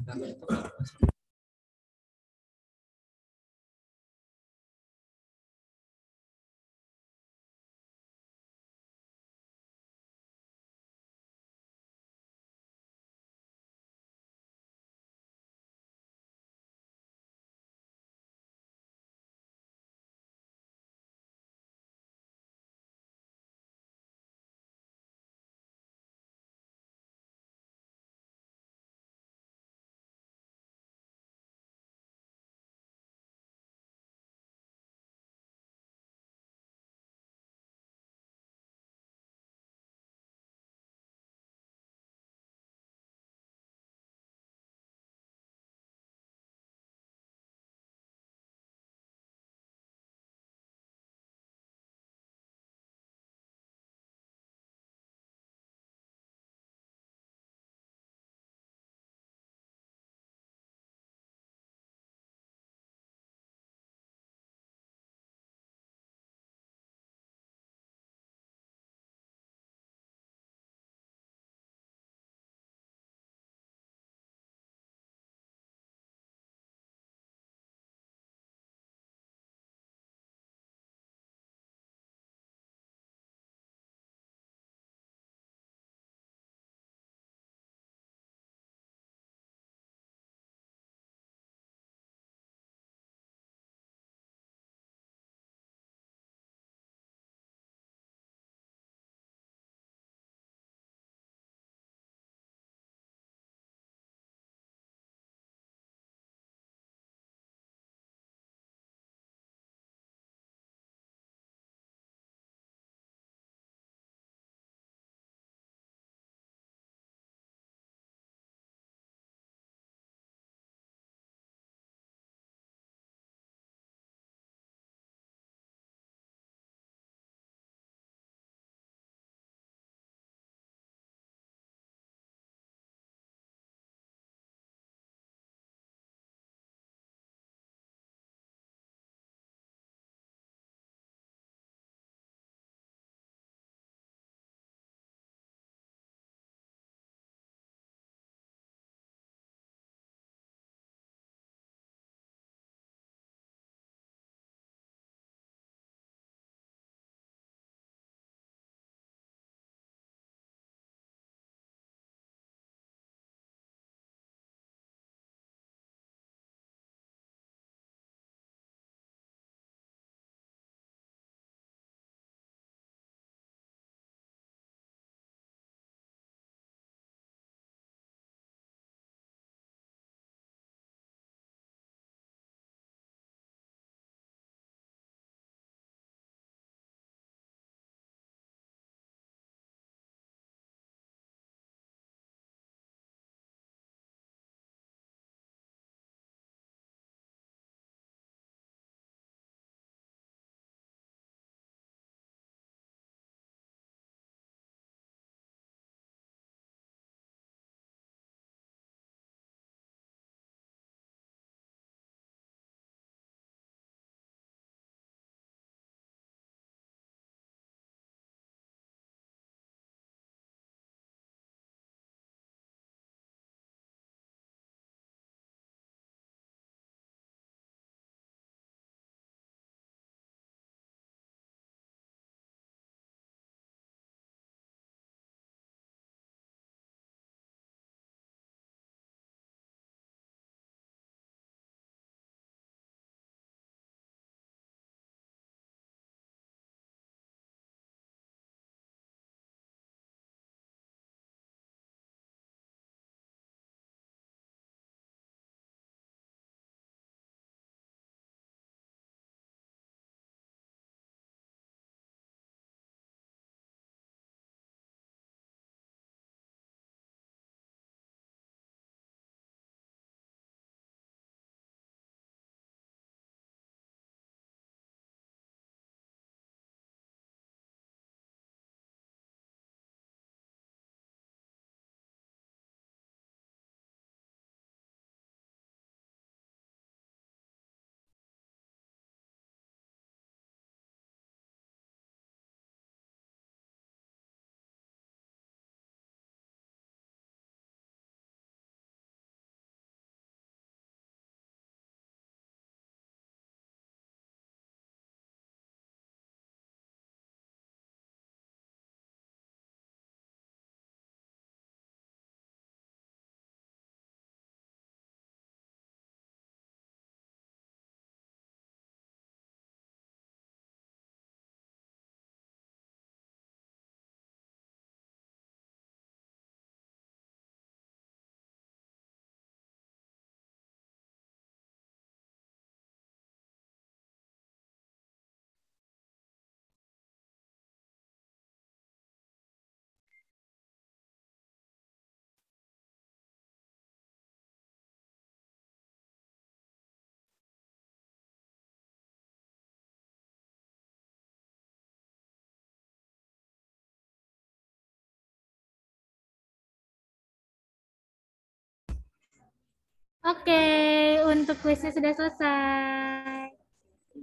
Oke, untuk kuisnya sudah selesai.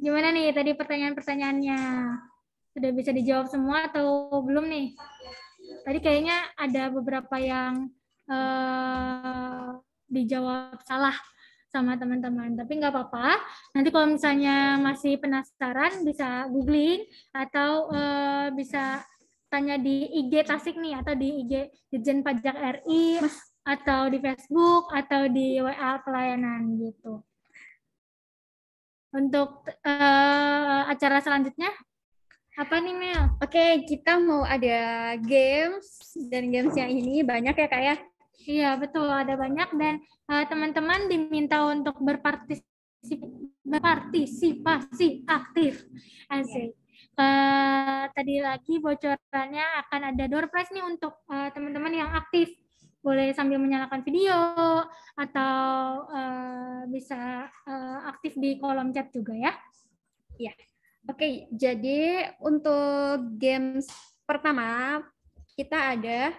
Gimana nih tadi pertanyaan-pertanyaannya? Sudah bisa dijawab semua atau belum nih? Tadi kayaknya ada beberapa yang dijawab salah sama teman-teman, tapi nggak apa-apa. Nanti kalau misalnya masih penasaran bisa googling atau bisa tanya di IG Tasik nih atau di IG Ditjen Pajak RI atau di Facebook atau di WA pelayanan gitu. Untuk acara selanjutnya apa nih Mel? Oke, kita mau ada games dan gamesnya ini banyak ya Kak ya? Iya betul, ada banyak dan teman-teman diminta untuk berpartisipasi aktif. Asik. Tadi lagi bocorannya akan ada door prize nih untuk teman-teman yang aktif. Boleh sambil menyalakan video atau bisa aktif di kolom chat juga ya. Iya. Oke, jadi untuk games pertama kita ada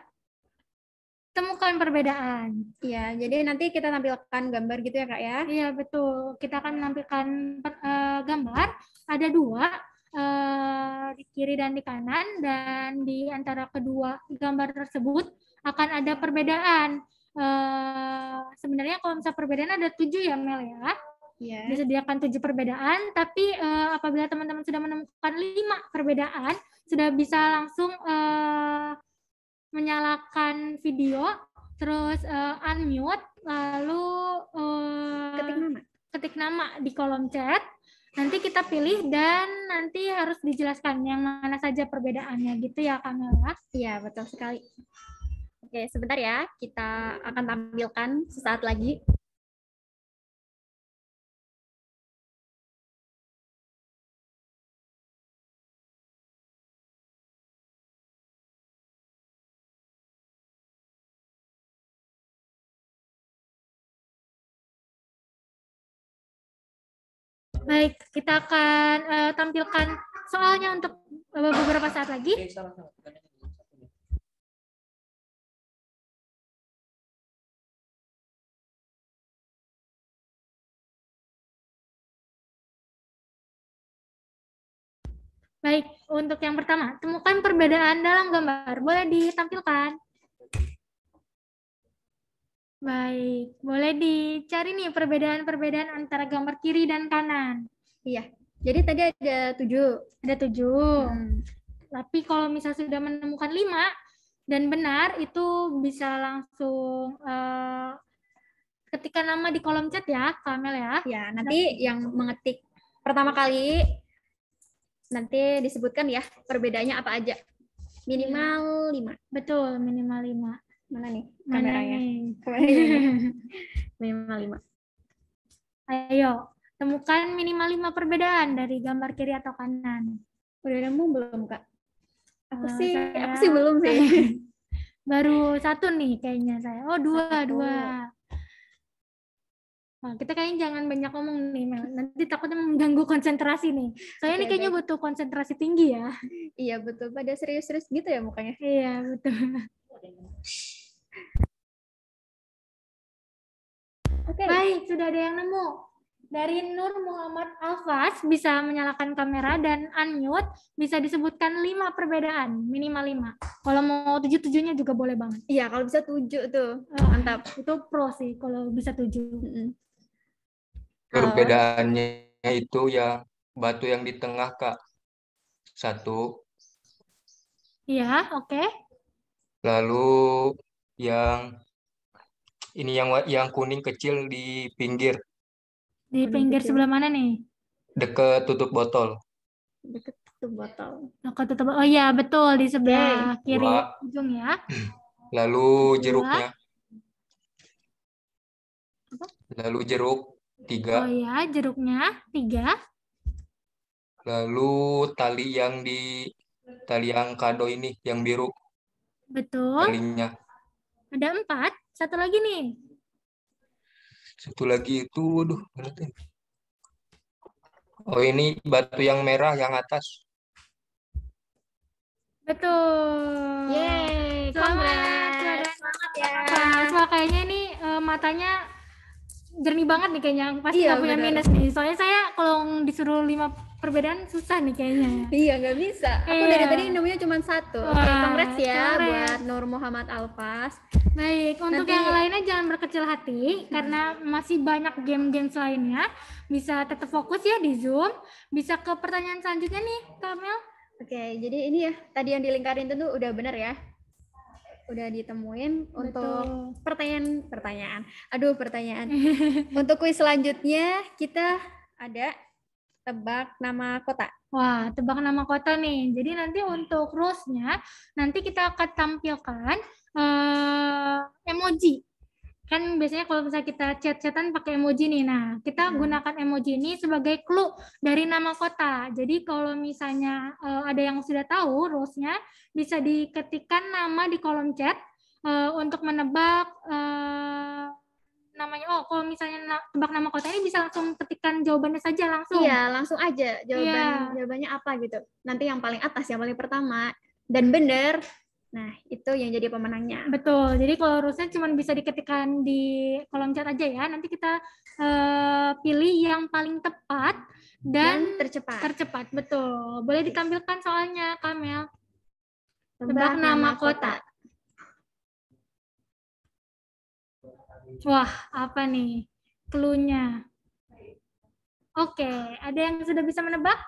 temukan perbedaan. Iya, jadi nanti kita tampilkan gambar gitu ya Kak ya? Iya betul, kita akan menampilkan gambar, ada dua, di kiri dan di kanan, dan di antara kedua gambar tersebut akan ada perbedaan. Sebenarnya kalau misalnya perbedaan ada 7 ya Mel ya? Iya. Disediakan 7 perbedaan, tapi apabila teman-teman sudah menemukan 5 perbedaan, sudah bisa langsung menyalakan video, terus unmute, lalu ketik nama di kolom chat. Nanti kita pilih dan nanti harus dijelaskan yang mana saja perbedaannya gitu ya Kamela. Iya, betul sekali. Oke, sebentar ya. Kita akan tampilkan sesaat lagi. Baik, kita akan tampilkan soalnya untuk beberapa saat lagi. Baik, untuk yang pertama, temukan perbedaan dalam gambar. Boleh ditampilkan? Baik, boleh dicari nih perbedaan-perbedaan antara gambar kiri dan kanan. Iya, jadi tadi ada 7. Ada 7. Tapi kalau misalnya sudah menemukan 5 dan benar, itu bisa langsung ketikkan nama di kolom chat ya, Kamel ya. Ya, nanti yang mengetik pertama kali nanti disebutkan ya perbedaannya apa aja. Minimal 5. Betul, minimal 5. Mana nih kameranya? Minimal 5. Ayo, temukan minimal 5 perbedaan dari gambar kiri atau kanan. Udah nemu belum, Kak? Aku sih belum sih. Baru 1 nih kayaknya saya. Oh, 2. Nah, kita kayaknya jangan banyak ngomong nih, Mel. Nanti takutnya mengganggu konsentrasi nih. Soalnya ini kayaknya butuh konsentrasi tinggi ya. Iya, betul. Pada serius-serius gitu ya mukanya. Iya, betul. Oke. Baik, sudah ada yang nemu. Dari Nur Muhammad Alfas bisa menyalakan kamera dan unmute, bisa disebutkan 5 perbedaan, minimal 5. Kalau mau 7-7-nya juga boleh banget. Iya, kalau bisa 7 tuh. Mantap. Itu pro sih kalau bisa 7. Perbedaannya itu ya batu yang di tengah, Kak. 1. Iya, oke. Lalu yang ini yang kuning kecil di pinggir. Di pinggir sebelah mana nih? Dekat tutup botol. Dekat tutup botol. Oh iya, betul di sebelah kiri ujung ya. Lalu jeruknya. Lalu jeruk 3. Oh iya, jeruknya 3. Lalu tali yang kado ini yang biru. Betul. Talinya. Ada 4. Satu lagi nih. Satu lagi itu, oh ini batu yang merah yang atas. Betul. Yeay, Selamat ya. Wah, kayaknya ini matanya jernih banget nih kayaknya. Pasti Iya, nggak punya benar. minus nih. Soalnya saya kalau disuruh 5 perbedaan susah nih kayaknya. Iya, nggak bisa. Aku Iya. dari tadi nemunya cuma 1. Oke, Wah, congrats ya congrats. buat Nur Muhammad Alfas. Baik, untuk Nanti- yang lainnya jangan berkecil hati karena masih banyak game-game lainnya. Bisa tetap fokus ya di Zoom. Bisa ke pertanyaan selanjutnya nih, Kak Mel. Oke, jadi ini ya, tadi yang dilingkarin itu udah bener ya. Udah ditemuin untuk pertanyaan. Pertanyaan. Untuk kuis selanjutnya kita ada tebak nama kota. Wah, tebak nama kota nih. Jadi nanti untuk rules-nya, nanti kita akan tampilkan emoji. Kan biasanya kalau misalnya kita chat-chatan pakai emoji nih. Nah, kita gunakan emoji ini sebagai clue dari nama kota. Jadi kalau misalnya ada yang sudah tahu rules-nya, bisa diketikkan nama di kolom chat untuk menebak namanya. Oh, kalau misalnya tebak nama kota ini bisa langsung ketikkan jawabannya saja langsung. Iya, langsung aja jawabannya apa gitu. Nanti yang paling atas, yang paling pertama dan bener. Nah, itu yang jadi pemenangnya. Betul. Jadi kalau rulesnya cuma bisa diketikkan di kolom chat aja ya. Nanti kita pilih yang paling tepat dan tercepat. Betul. Boleh ditampilkan soalnya, Kamel. Tebak nama kota. Wah, apa nih clue-nya? Oke, ada yang sudah bisa menebak?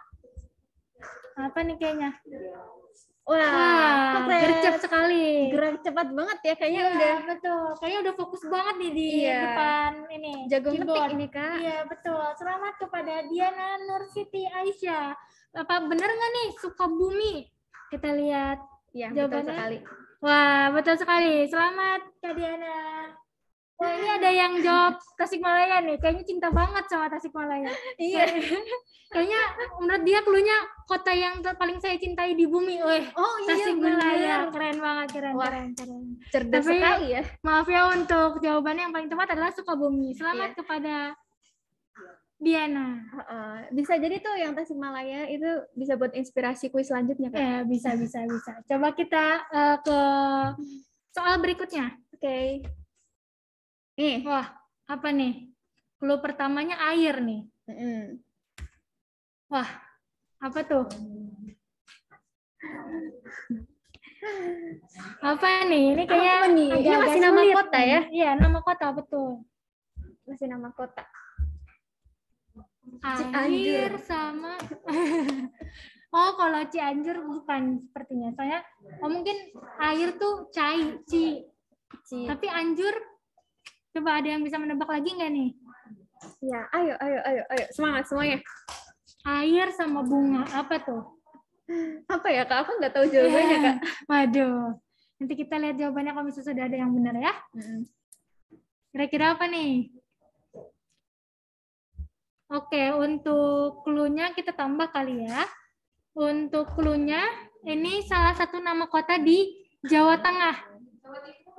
Apa nih kayaknya? Wah, gercep sekali. Gerak cepat banget ya, kayaknya Iya, udah betul. Kayaknya udah fokus banget nih di depan ini. jago ngetik keyboard. ini, Kak. Iya, betul. Selamat kepada Diana Nur Siti Aisyah. Apa benar nggak nih Sukabumi? Kita lihat Iya, betul jawabannya. sekali. Wah, betul sekali. Selamat Kak Diana. Wah, ini ada yang jawab Tasikmalaya nih. Kayaknya cinta banget sama Tasikmalaya. Iya. Kayaknya menurut dia cluenya kota yang paling saya cintai di bumi. Weh, Oh iya, Tasikmalaya. benar. Keren banget, keren. Cerdas Tapi, sekali ya. Maaf ya, untuk jawabannya yang paling tepat adalah Sukabumi. Selamat kepada Diana. Bisa jadi tuh yang Tasikmalaya itu bisa buat inspirasi kuis selanjutnya, Kak. Ya, bisa. Coba kita ke soal berikutnya. Oke. Nih. Wah, apa nih? Clue pertamanya air nih. Wah, apa tuh? Apa nih? Ini kayak Apa nih? Ini masih nama sulit kota nih. ya? Iya, nama kota, betul. Masih nama kota. Air sama Oh, kalau Cianjur bukan sepertinya. Soalnya mungkin air tuh ci. Tapi Anjur, coba ada yang bisa menebak lagi nggak nih? Ya, ayo. Semangat semuanya. Air sama bunga, apa tuh? Apa ya, Kak? Aku nggak tahu jawabannya, Kak. Waduh. Nanti kita lihat jawabannya kalau misalnya sudah ada yang benar ya. Kira-kira apa nih? Oke, untuk clue-nya kita tambah kali ya. Untuk clue-nya, ini salah satu nama kota di Jawa Tengah.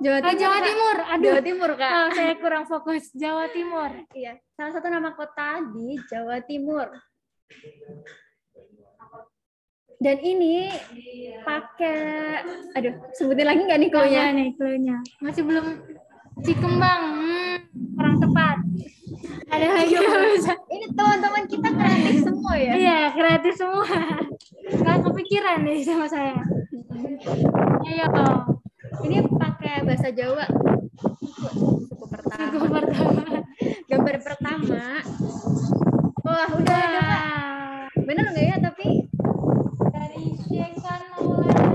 Jawa Timur. Aduh. Jawa Timur, Kak. Oh, saya kurang fokus. Jawa Timur. Iya, salah satu nama kota di Jawa Timur. Dan ini pakai, sebutin lagi nggak nih clue-nya? Nih clue-nya. Masih belum Cikembang. Kurang tepat. Ada lagi yang bisa. Ini teman-teman kita kreatif semua ya? Iya, kreatif semua. Nggak kepikiran nih sama saya. Ayo. Ini pakai bahasa Jawa. Suku pertama. Gambar pertama. Wah, udah ada, Kak. Bener nggak ya? Tapi dari Syekan Maulana.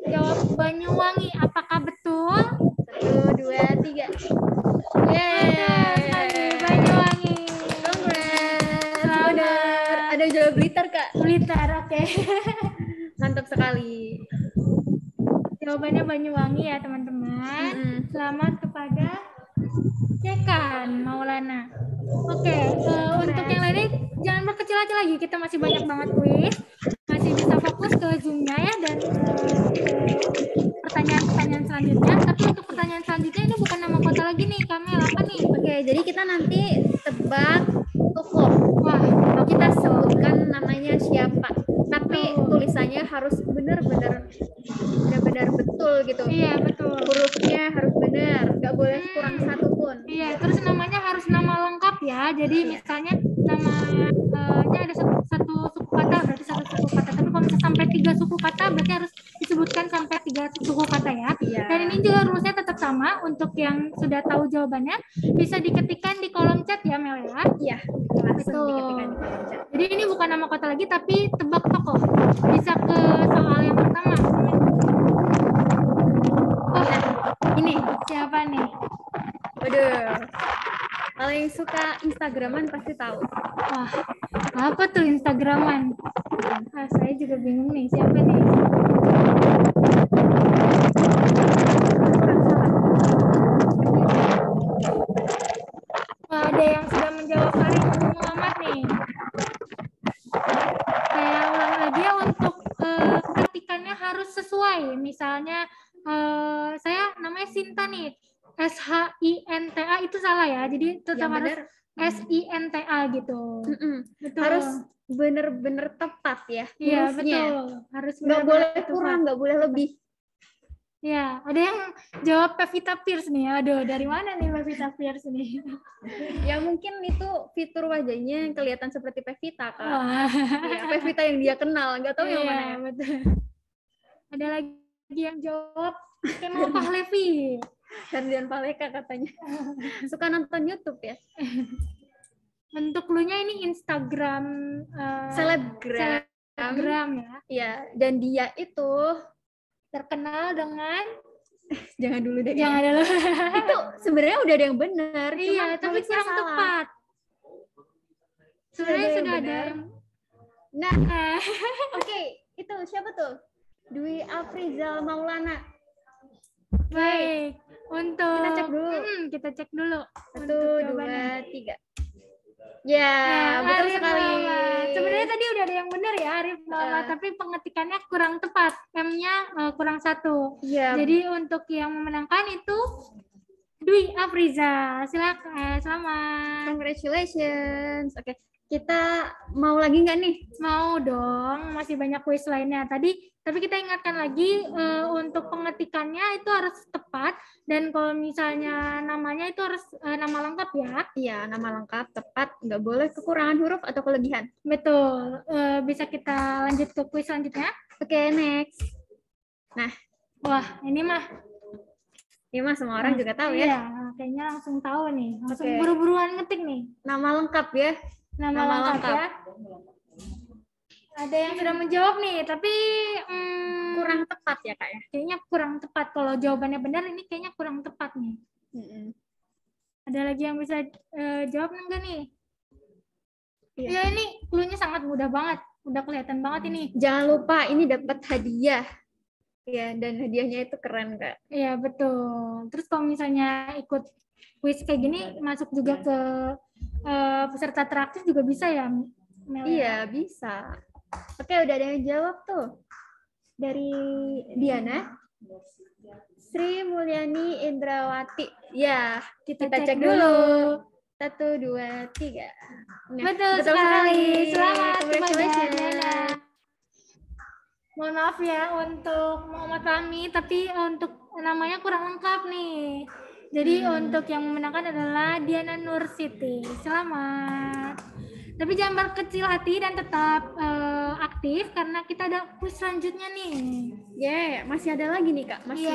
Jawab Banyuwangi. Apakah betul? 1, 2, 3. Yeay. Banyuwangi. Congrats. Bener. Ada Jawa Blitar, Kak. Blitar, oke. Mantap sekali. Jawabannya Banyuwangi ya, teman-teman. Selamat kepada Cekan Maulana. Oke, untuk yang lainnya jangan berkecil hati lagi. Kita masih banyak banget kuis. Masih bisa fokus ke Zoom-nya ya dan pertanyaan-pertanyaan selanjutnya. Tapi untuk pertanyaan selanjutnya ini bukan nama kota lagi nih, Kamel. Apa nih? Oke, jadi kita nanti tebak tokoh. Wah, kita sebutkan namanya siapa. Tapi tulisannya harus benar-benar betul gitu. Iya, betul. Hurufnya harus benar, nggak boleh kurang satu pun. Iya, terus namanya harus nama Jadi misalnya namanya ada satu suku kata, berarti satu suku kata. Tapi kalau misalnya sampai 3 suku kata, berarti harus disebutkan sampai 3 suku kata ya. Iya. Dan ini juga rumusnya tetap sama. Untuk yang sudah tahu jawabannya, bisa diketikkan di kolom chat ya, Mel ya. Iya, langsung Betul. diketikkan di kolom chat. Jadi ini bukan nama kota lagi, tapi tebak tokoh. Bisa ke soal yang pertama. Oh, Ini, siapa nih? waduh. Kalau yang suka Instagraman pasti tahu. Wah, apa tuh Instagraman? Saya juga bingung nih, siapa nih? Wah, ada yang sudah menjawab Arif Muhammad nih. Saya ulang lagi ya, untuk ketikannya harus sesuai. Misalnya saya namanya Sinta nih, SHINTA itu salah ya. Jadi tetap Yang harus benar. SINTA gitu. Betul. Harus bener-bener tepat ya Iya, hurufnya. betul. Harus Nggak benar-benar boleh tepat. kurang, nggak boleh lebih. Ya, ada yang jawab Pevita Pierce nih. Aduh, dari mana nih Pevita Pierce nih? Ya mungkin itu fitur wajahnya yang kelihatan seperti Pevita, Kak. Wah. Iya, Pevita yang dia kenal, nggak tahu yang Iya, mana ya. betul. Ada lagi yang jawab Kemal Pahlevi. Herdian Paleka katanya. Suka nonton YouTube ya. Untuk clue-nya ini Instagram Selebgram. Selebgram ya. Iya, dan dia itu Terkenal dengan jangan dulu deh. jangan dulu. Itu sebenarnya udah ada yang benar, Iya, tapi nulisnya kurang salah. tepat. Sebenarnya yang sudah ada benar. yang Nah, oke, itu siapa tuh? Dwi Afrizal Maulana. baik. Untuk Kita cek dulu. Kita cek dulu. 1, untuk 2, jawabannya. 3. Ya, betul Arif sekali. Muhammad. Sebenarnya tadi udah ada yang benar ya, Arif Muhammad, tapi pengetikannya kurang tepat. M-nya kurang 1. Iya. Jadi untuk yang memenangkan itu Dwi Afriza. Silakan, selamat. Congratulations. Oke, kita mau lagi nggak nih? Mau dong, masih banyak kuis lainnya. Tapi kita ingatkan lagi untuk pengetikannya itu harus tepat, dan kalau misalnya namanya itu harus nama lengkap ya. Iya, nama lengkap, tepat, nggak boleh kekurangan huruf atau kelebihan. Betul. Bisa kita lanjut ke kuis selanjutnya. Oke, next. Nah, Wah, ini mah semua orang juga tahu ya. Iya, kayaknya langsung tahu nih. Langsung Oke. buru-buruan ngetik nih. Nama lengkap ya. Nama Nama lengkap lengkap. ya. Ada yang sudah menjawab nih, tapi Kurang tepat ya, Kak ya. kayaknya kurang tepat. Kalau jawabannya benar, ini kayaknya kurang tepat nih. Ada lagi yang bisa jawab enggak nih? Iya. Ya, ini clue-nya sangat mudah banget. Udah kelihatan banget ini. Jangan lupa ini dapat hadiah. Ya, dan hadiahnya itu keren, Kak. Iya, betul. Terus kalau misalnya ikut kuis kayak gini, masuk juga ke peserta teraktif juga bisa ya, Mel? Iya, bisa. Oke, udah ada yang jawab tuh. Dari Diana. Sri Mulyani Indrawati. Ya, kita cek dulu. 1, 2, 3. Nah, Betul sekali. Selamat Congratulations. kepada Diana. Mohon maaf ya untuk Muhammad Fahmi, tapi untuk namanya kurang lengkap nih. Jadi untuk yang memenangkan adalah Diana Nur Siti. Selamat. Tapi jangan berkecil hati dan tetap aktif karena kita ada kuis selanjutnya nih. Masih ada lagi nih, Kak. Masih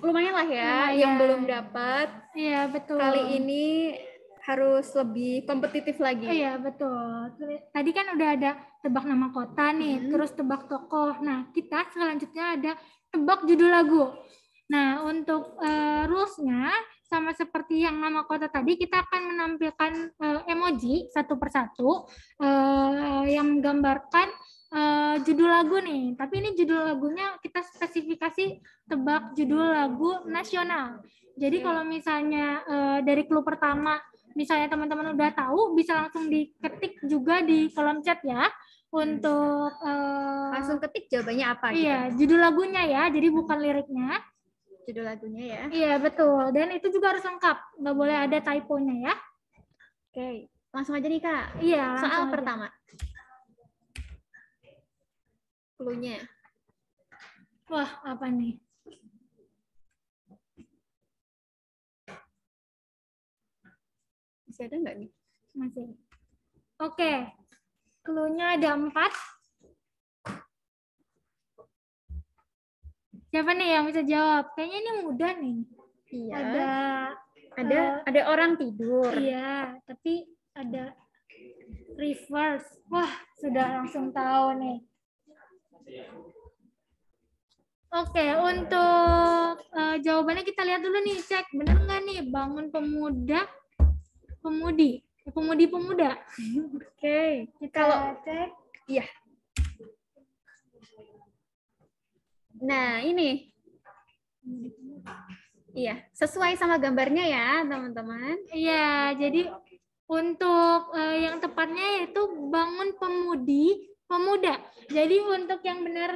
lumayan lah ya Lumayan. yang belum dapat. Iya, betul. Kali ini harus lebih kompetitif lagi. Iya, betul. Tadi kan udah ada tebak nama kota nih, terus tebak tokoh. Nah, kita selanjutnya ada tebak judul lagu. Nah, untuk rules-nya sama seperti yang nama kota tadi, kita akan menampilkan emoji satu persatu yang menggambarkan judul lagu nih. Tapi ini judul lagunya kita spesifikasi tebak judul lagu nasional. Jadi kalau misalnya dari clue pertama, misalnya teman-teman udah tahu, bisa langsung diketik juga di kolom chat ya. Untuk Langsung ketik jawabannya apa iya, gitu. judul lagunya ya, jadi bukan liriknya. Judul lagunya ya. Iya, betul. Dan itu juga harus lengkap, nggak boleh ada typo-nya ya. Oke, langsung aja nih, Kak. Iya, Soal langsung aja. pertama. Clue-nya. Wah, apa nih? Masih ada nggak nih? Masih. Oke. Clue-nya ada 4. Siapa nih yang bisa jawab? Kayaknya ini mudah nih. Iya. Ada orang tidur. iya, tapi ada reverse. Wah, sudah langsung tahu nih. Oke, untuk jawabannya kita lihat dulu nih, cek bener nggak nih bangun pemudi-pemuda. Oke. Kita Kalau cek. iya. Nah, ini. Iya, sesuai sama gambarnya ya, teman-teman. Iya, jadi untuk yang tepatnya yaitu bangun pemuda. Jadi untuk yang benar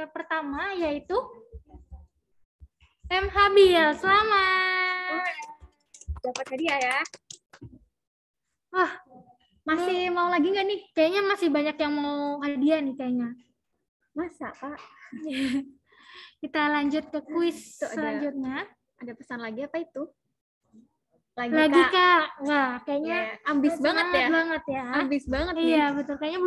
pertama yaitu M. Habil. Selamat. Dapat hadiah ya. Wah, Masih mau lagi nggak nih? kayaknya masih banyak yang mau hadiah nih kayaknya. Masa, Kak? Kita lanjut ke kuis Tuh, selanjutnya. Ada pesan lagi apa itu? Lagi Kak. Wah, kayaknya ambis banget ya. Banget ya. Ambis banget nih. Iya, betul. Kayaknya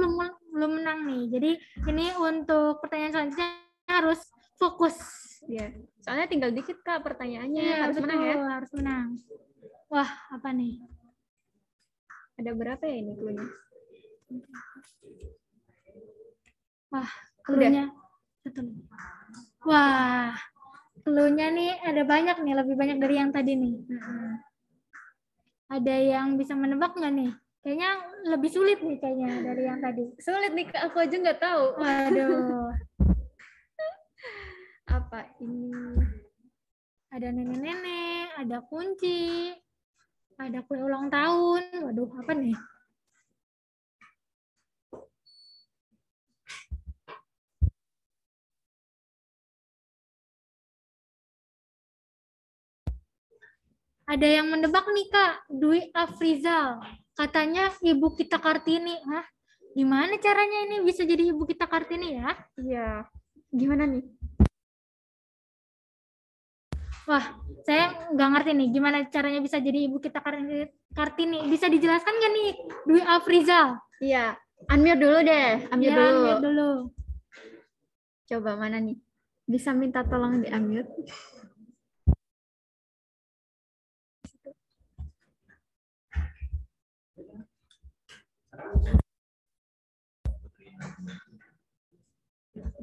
belum menang nih. Jadi ini untuk pertanyaan selanjutnya harus fokus. Iya. Soalnya tinggal dikit Kak pertanyaannya. Iya, Harus betul, menang ya. harus menang. Wah, apa nih? Ada berapa ya ini clue-nya? Wah, clue-nya. Wah, clue-nya nih ada banyak nih, lebih banyak dari yang tadi nih. Ada yang bisa menebak nggak nih? Kayaknya lebih sulit nih kayaknya dari yang tadi. Sulit nih Kak, aku aja nggak tahu. Waduh. Apa ini? Ada nenek-nenek, ada kunci, ada kue ulang tahun. Waduh, apa nih? Ada yang menebak nih Kak, Dwi Afrizal. Katanya Ibu Kita Kartini. Hah? Gimana caranya ini bisa jadi Ibu Kita Kartini ya? Iya. Gimana nih? Wah, saya nggak ngerti nih gimana caranya bisa jadi Ibu Kita Kartini. Bisa dijelaskan nggak nih, Dwi Afrizal? Iya. Unmute dulu deh. Unmute dulu. Unmute dulu. Coba mana nih? Bisa minta tolong di unmute?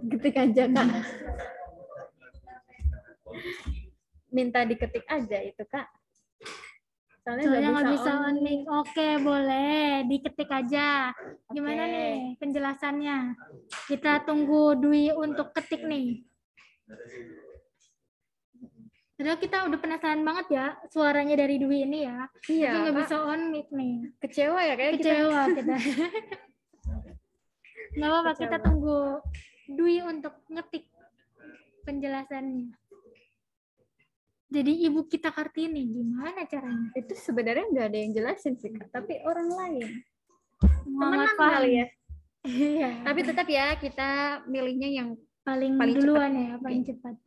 Ketik aja Kak. Minta diketik aja itu Kak. Soalnya nggak bisa on mic. Oke, boleh diketik aja. Gimana nih penjelasannya? Kita tunggu Dwi untuk ketik nih. Padahal kita udah penasaran banget ya suaranya dari Dwi ini ya. Iya. Tapi nggak bisa on mic nih. Kecewa ya kayak Kecewa kita. Nggak apa-apa, kita tunggu Dwi untuk ngetik penjelasannya. Jadi Ibu Kita Kartini, gimana caranya? Itu sebenarnya nggak ada yang jelasin sih Kak, tapi orang lain. Muhammad Temenan kali ya. Iya. Tapi tetap ya kita milihnya yang paling duluan cepat. Ya, paling cepat.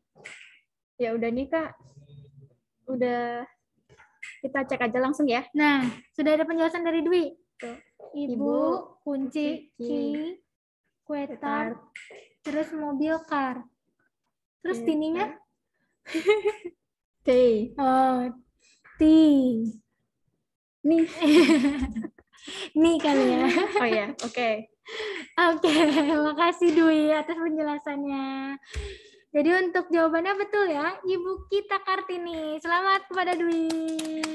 Ya udah nih Kak. Udah kita cek aja langsung ya. Nah, sudah ada penjelasan dari Dwi. Tuh. Ibu, kunci, key, kue tart, terus mobil car. Terus tininya? T. Oh, T. Nih. Nih kali ya. Oh ya, oke. Oke, makasih Dwi atas penjelasannya. Jadi untuk jawabannya betul ya, Ibu Kita Kartini. Selamat kepada Dwi.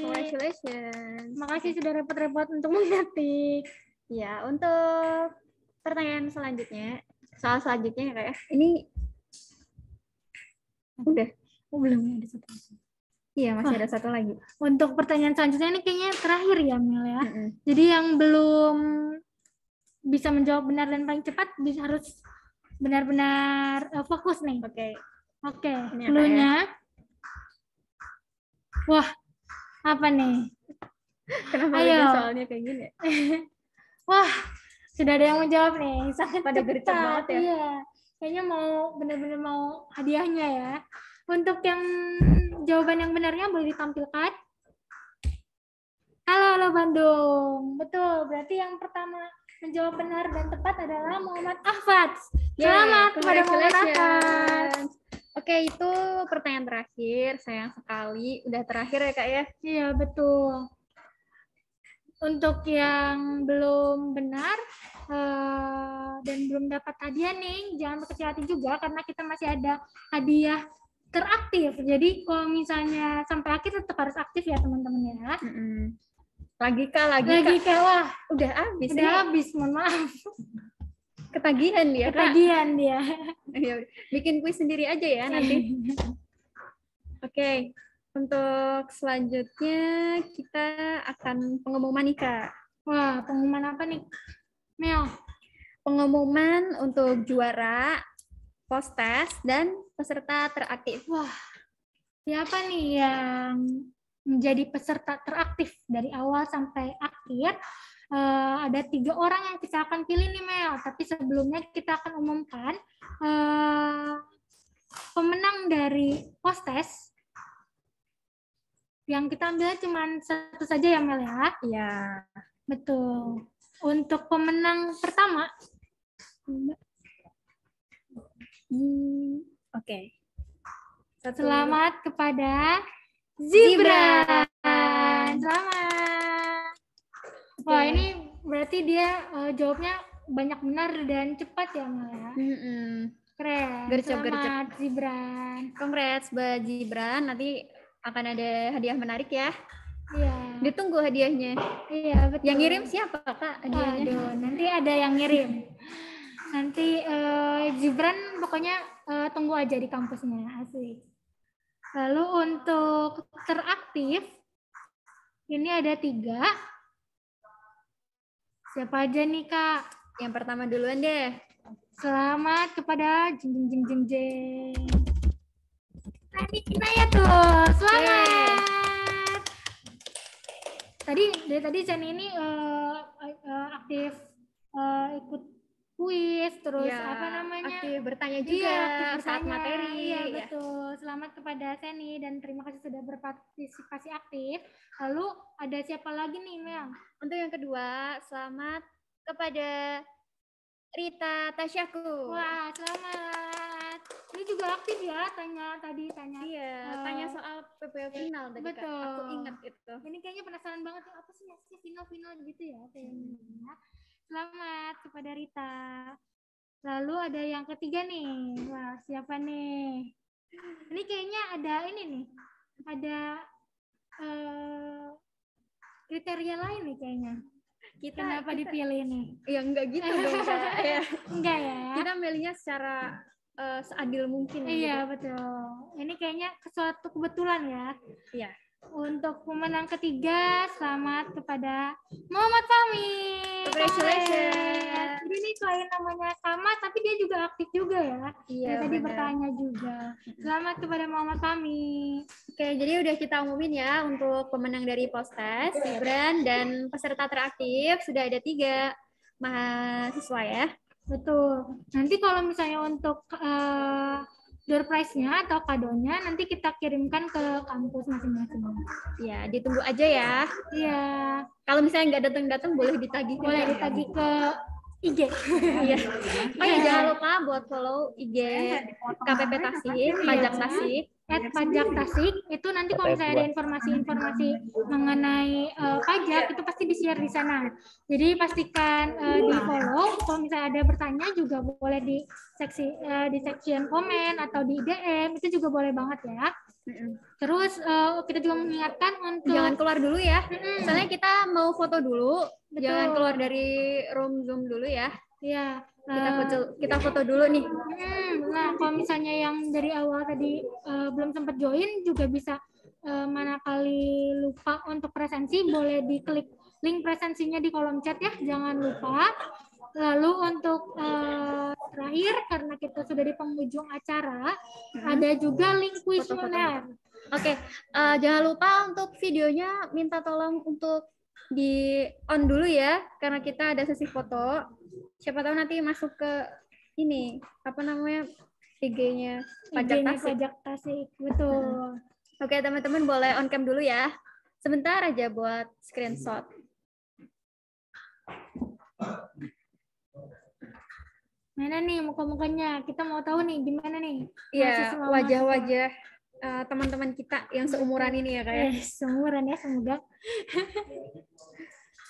Congratulations. Makasih sudah repot-repot untuk mengetik. Ya, untuk pertanyaan selanjutnya, soal selanjutnya ya Kak ya. Ini udah. Oh, belum ada satu. Iya, masih ada satu lagi. Untuk pertanyaan selanjutnya ini kayaknya terakhir ya Mel ya. Jadi yang belum bisa menjawab benar dan paling cepat bisa harus benar-benar fokus nih. Oke. Clue-nya. Wah, apa nih? Kenapa soalnya kayak gini? Wah, sudah ada yang menjawab nih. Sangat pada gercep banget ya. Iya. Kayaknya mau benar-benar mau hadiahnya ya. Untuk yang jawaban yang benarnya boleh ditampilkan. Halo Bandung. Betul, berarti yang pertama menjawab benar dan tepat adalah Muhammad Ahfad. Selamat kepada Muhammad Ahfad. Oke, itu pertanyaan terakhir. Sayang sekali, udah terakhir ya Kak ya? Iya, betul. Untuk yang belum benar dan belum dapat hadiah nih, jangan berkecil hati juga karena kita masih ada hadiah teraktif. Jadi kalau misalnya sampai akhir tetap harus aktif ya teman-teman ya. Lagi Kak. Wah, udah habis. udah habis, mohon maaf. Ketagihan dia, Kak. Ketagihan dia. Bikin kuis sendiri aja ya nanti. Oke. Untuk selanjutnya kita akan pengumuman nih Kak. Wah, pengumuman apa nih, Mel? Pengumuman untuk juara, post-test, dan peserta teraktif. Wah, siapa nih yang menjadi peserta teraktif dari awal sampai akhir? Ada 3 orang yang kita akan pilih nih Mel, tapi sebelumnya kita akan umumkan pemenang dari post-test. Yang kita ambil cuma 1 saja ya Mel ya? Iya. Betul. Untuk pemenang pertama. Oke. Selamat kepada Zibran. Selamat. Wah, ini berarti dia jawabnya banyak benar dan cepat ya Mel ya? Keren. Selamat Zibran. Congrats buat Zibran. Nanti akan ada hadiah menarik ya. Iya. Ditunggu hadiahnya. Iya, betul. Yang ngirim siapa Kak hadiahnya? Aduh, nanti ada yang ngirim. Nanti Zibran pokoknya tunggu aja di kampusnya, asik. Lalu untuk teraktif, ini ada 3. Siapa aja nih Kak? Yang pertama duluan deh. Selamat kepada jeng. Ini kita ya tuh, selamat. Dari tadi Jenny ini aktif ikut kuis, terus ya, apa namanya? Aktif bertanya juga saat materi. Iya, betul. Selamat kepada Seni dan terima kasih sudah berpartisipasi aktif. Lalu ada siapa lagi nih, Mel? Untuk yang kedua, selamat kepada Rita Tasyaku. Wah, selamat. Ini juga aktif ya, tanya. Iya, tanya soal PPL final tadi betul. Kak. Aku ingat itu. Ini kayaknya penasaran banget ya, apa sih final gitu ya kayaknya. Selamat kepada Rita. Lalu ada yang ketiga nih. Wah, siapa nih? Ini kayaknya ada ini nih. Ada kriteria lain nih kayaknya. Kenapa dipilih nih? Ya enggak gitu dong Kak. Ya. Enggak ya. Kita milihnya secara seadil mungkin. Iya, gitu. betul. Ini kayaknya suatu kebetulan ya. Iya. Untuk pemenang ketiga, selamat kepada Muhammad Fahmi. Congratulations. Jadi ini selain namanya sama, tapi dia juga aktif juga ya. Iya, tadi bertanya juga. Selamat kepada Muhammad Fahmi. Oke, jadi udah kita umumin ya untuk pemenang dari post-test, Zibran, dan peserta teraktif. Sudah ada 3 mahasiswa ya. Betul. Nanti kalau misalnya untuk door prize-nya atau kadonya nanti kita kirimkan ke kampus masing-masing. Ya, ditunggu aja ya. Iya. Kalau misalnya nggak datang-datang boleh ditagih. Boleh ditagih ke IG. Iya. Oh ya, jangan lupa buat follow IG KPP Tasik, Pajak Tasik. @pajak_tasik itu nanti kalau misalnya ada informasi-informasi mengenai pajak itu pasti di-share di sana. Jadi pastikan di follow. Kalau misalnya ada bertanya juga boleh di section komen atau di DM itu juga boleh banget ya. Terus kita juga mengingatkan untuk jangan keluar dulu ya. Soalnya kita mau foto dulu. Betul. Jangan keluar dari room Zoom dulu ya. Iya. Kita foto dulu nih. Nah, kalau misalnya yang dari awal tadi belum sempat join juga bisa mana kali lupa untuk presensi, boleh diklik link presensinya di kolom chat ya, jangan lupa. Lalu untuk terakhir, karena kita sudah di penghujung acara, ada juga link kuesioner. Oke, jangan lupa untuk videonya minta tolong untuk di on dulu ya, karena kita ada sesi foto. Siapa tahu nanti masuk ke ini, apa namanya, IG-nya Pajak Tasik. Pajak Tasik, betul. Oke, teman-teman boleh on cam dulu ya. sebentar aja buat screenshot. Mana nih muka-mukanya? Kita mau tahu nih gimana nih? Iya, wajah-wajah teman-teman kita yang seumuran ini ya kayak. Seumuran ya semoga.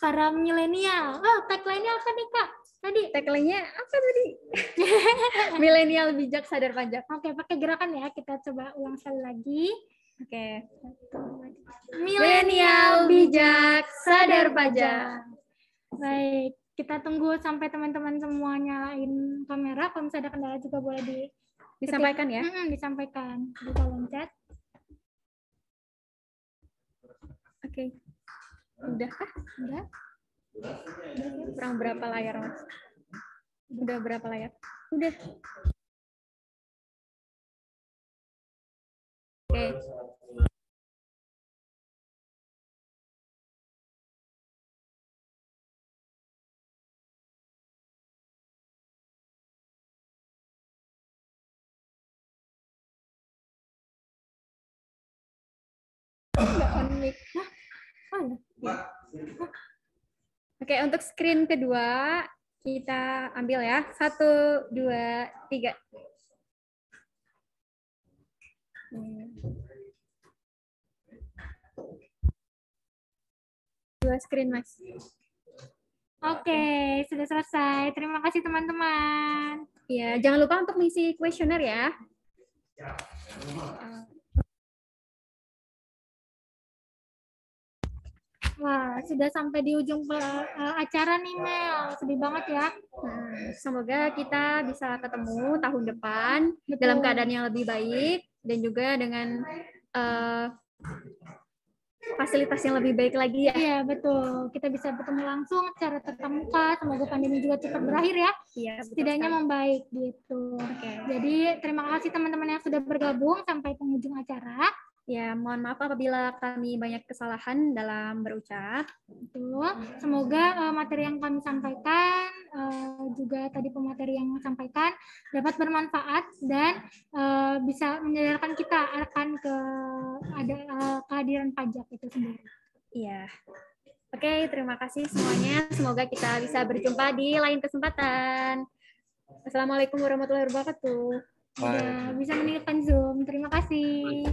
Para milenial. Oh, tagline-nya apa nih Kak? Tadi tagline-nya apa tadi? Milenial bijak sadar pajak. Oke, pakai gerakan ya. Kita coba ulang sekali lagi. Oke. Milenial bijak sadar pajak. Baik, kita tunggu sampai teman-teman semua nyalain kamera. Kalau misalnya ada kendala juga boleh disampaikan ya. Disampaikan di kolom chat. Oke. Udah kah? Udah. Kurang berapa layar, Mas? Udah berapa layar? Udah. Oke. Nggak on mic. Oke, untuk screen kedua kita ambil ya. 1, 2, 3. Dua screen, Mas. Oke, sudah selesai. Terima kasih teman-teman. Ya, jangan lupa untuk mengisi kuesioner ya. Wah, sudah sampai di ujung acara nih, Mel. Sedih banget ya. Semoga kita bisa ketemu tahun depan dalam keadaan yang lebih baik dan juga dengan fasilitas yang lebih baik lagi ya. Iya, betul. Kita bisa bertemu langsung secara tatap muka. Semoga pandemi juga cepat berakhir ya. Iya, setidaknya membaik gitu. Jadi terima kasih teman-teman yang sudah bergabung sampai penghujung acara. Ya, mohon maaf apabila kami banyak kesalahan dalam berucap. Betul. Semoga materi yang kami sampaikan, juga tadi pemateri yang sampaikan dapat bermanfaat dan bisa menyadarkan kita akan kehadiran pajak itu sendiri. Iya. Oke, terima kasih semuanya. Semoga kita bisa berjumpa di lain kesempatan. Assalamualaikum warahmatullahi wabarakatuh. Bisa meninggalkan Zoom. Terima kasih.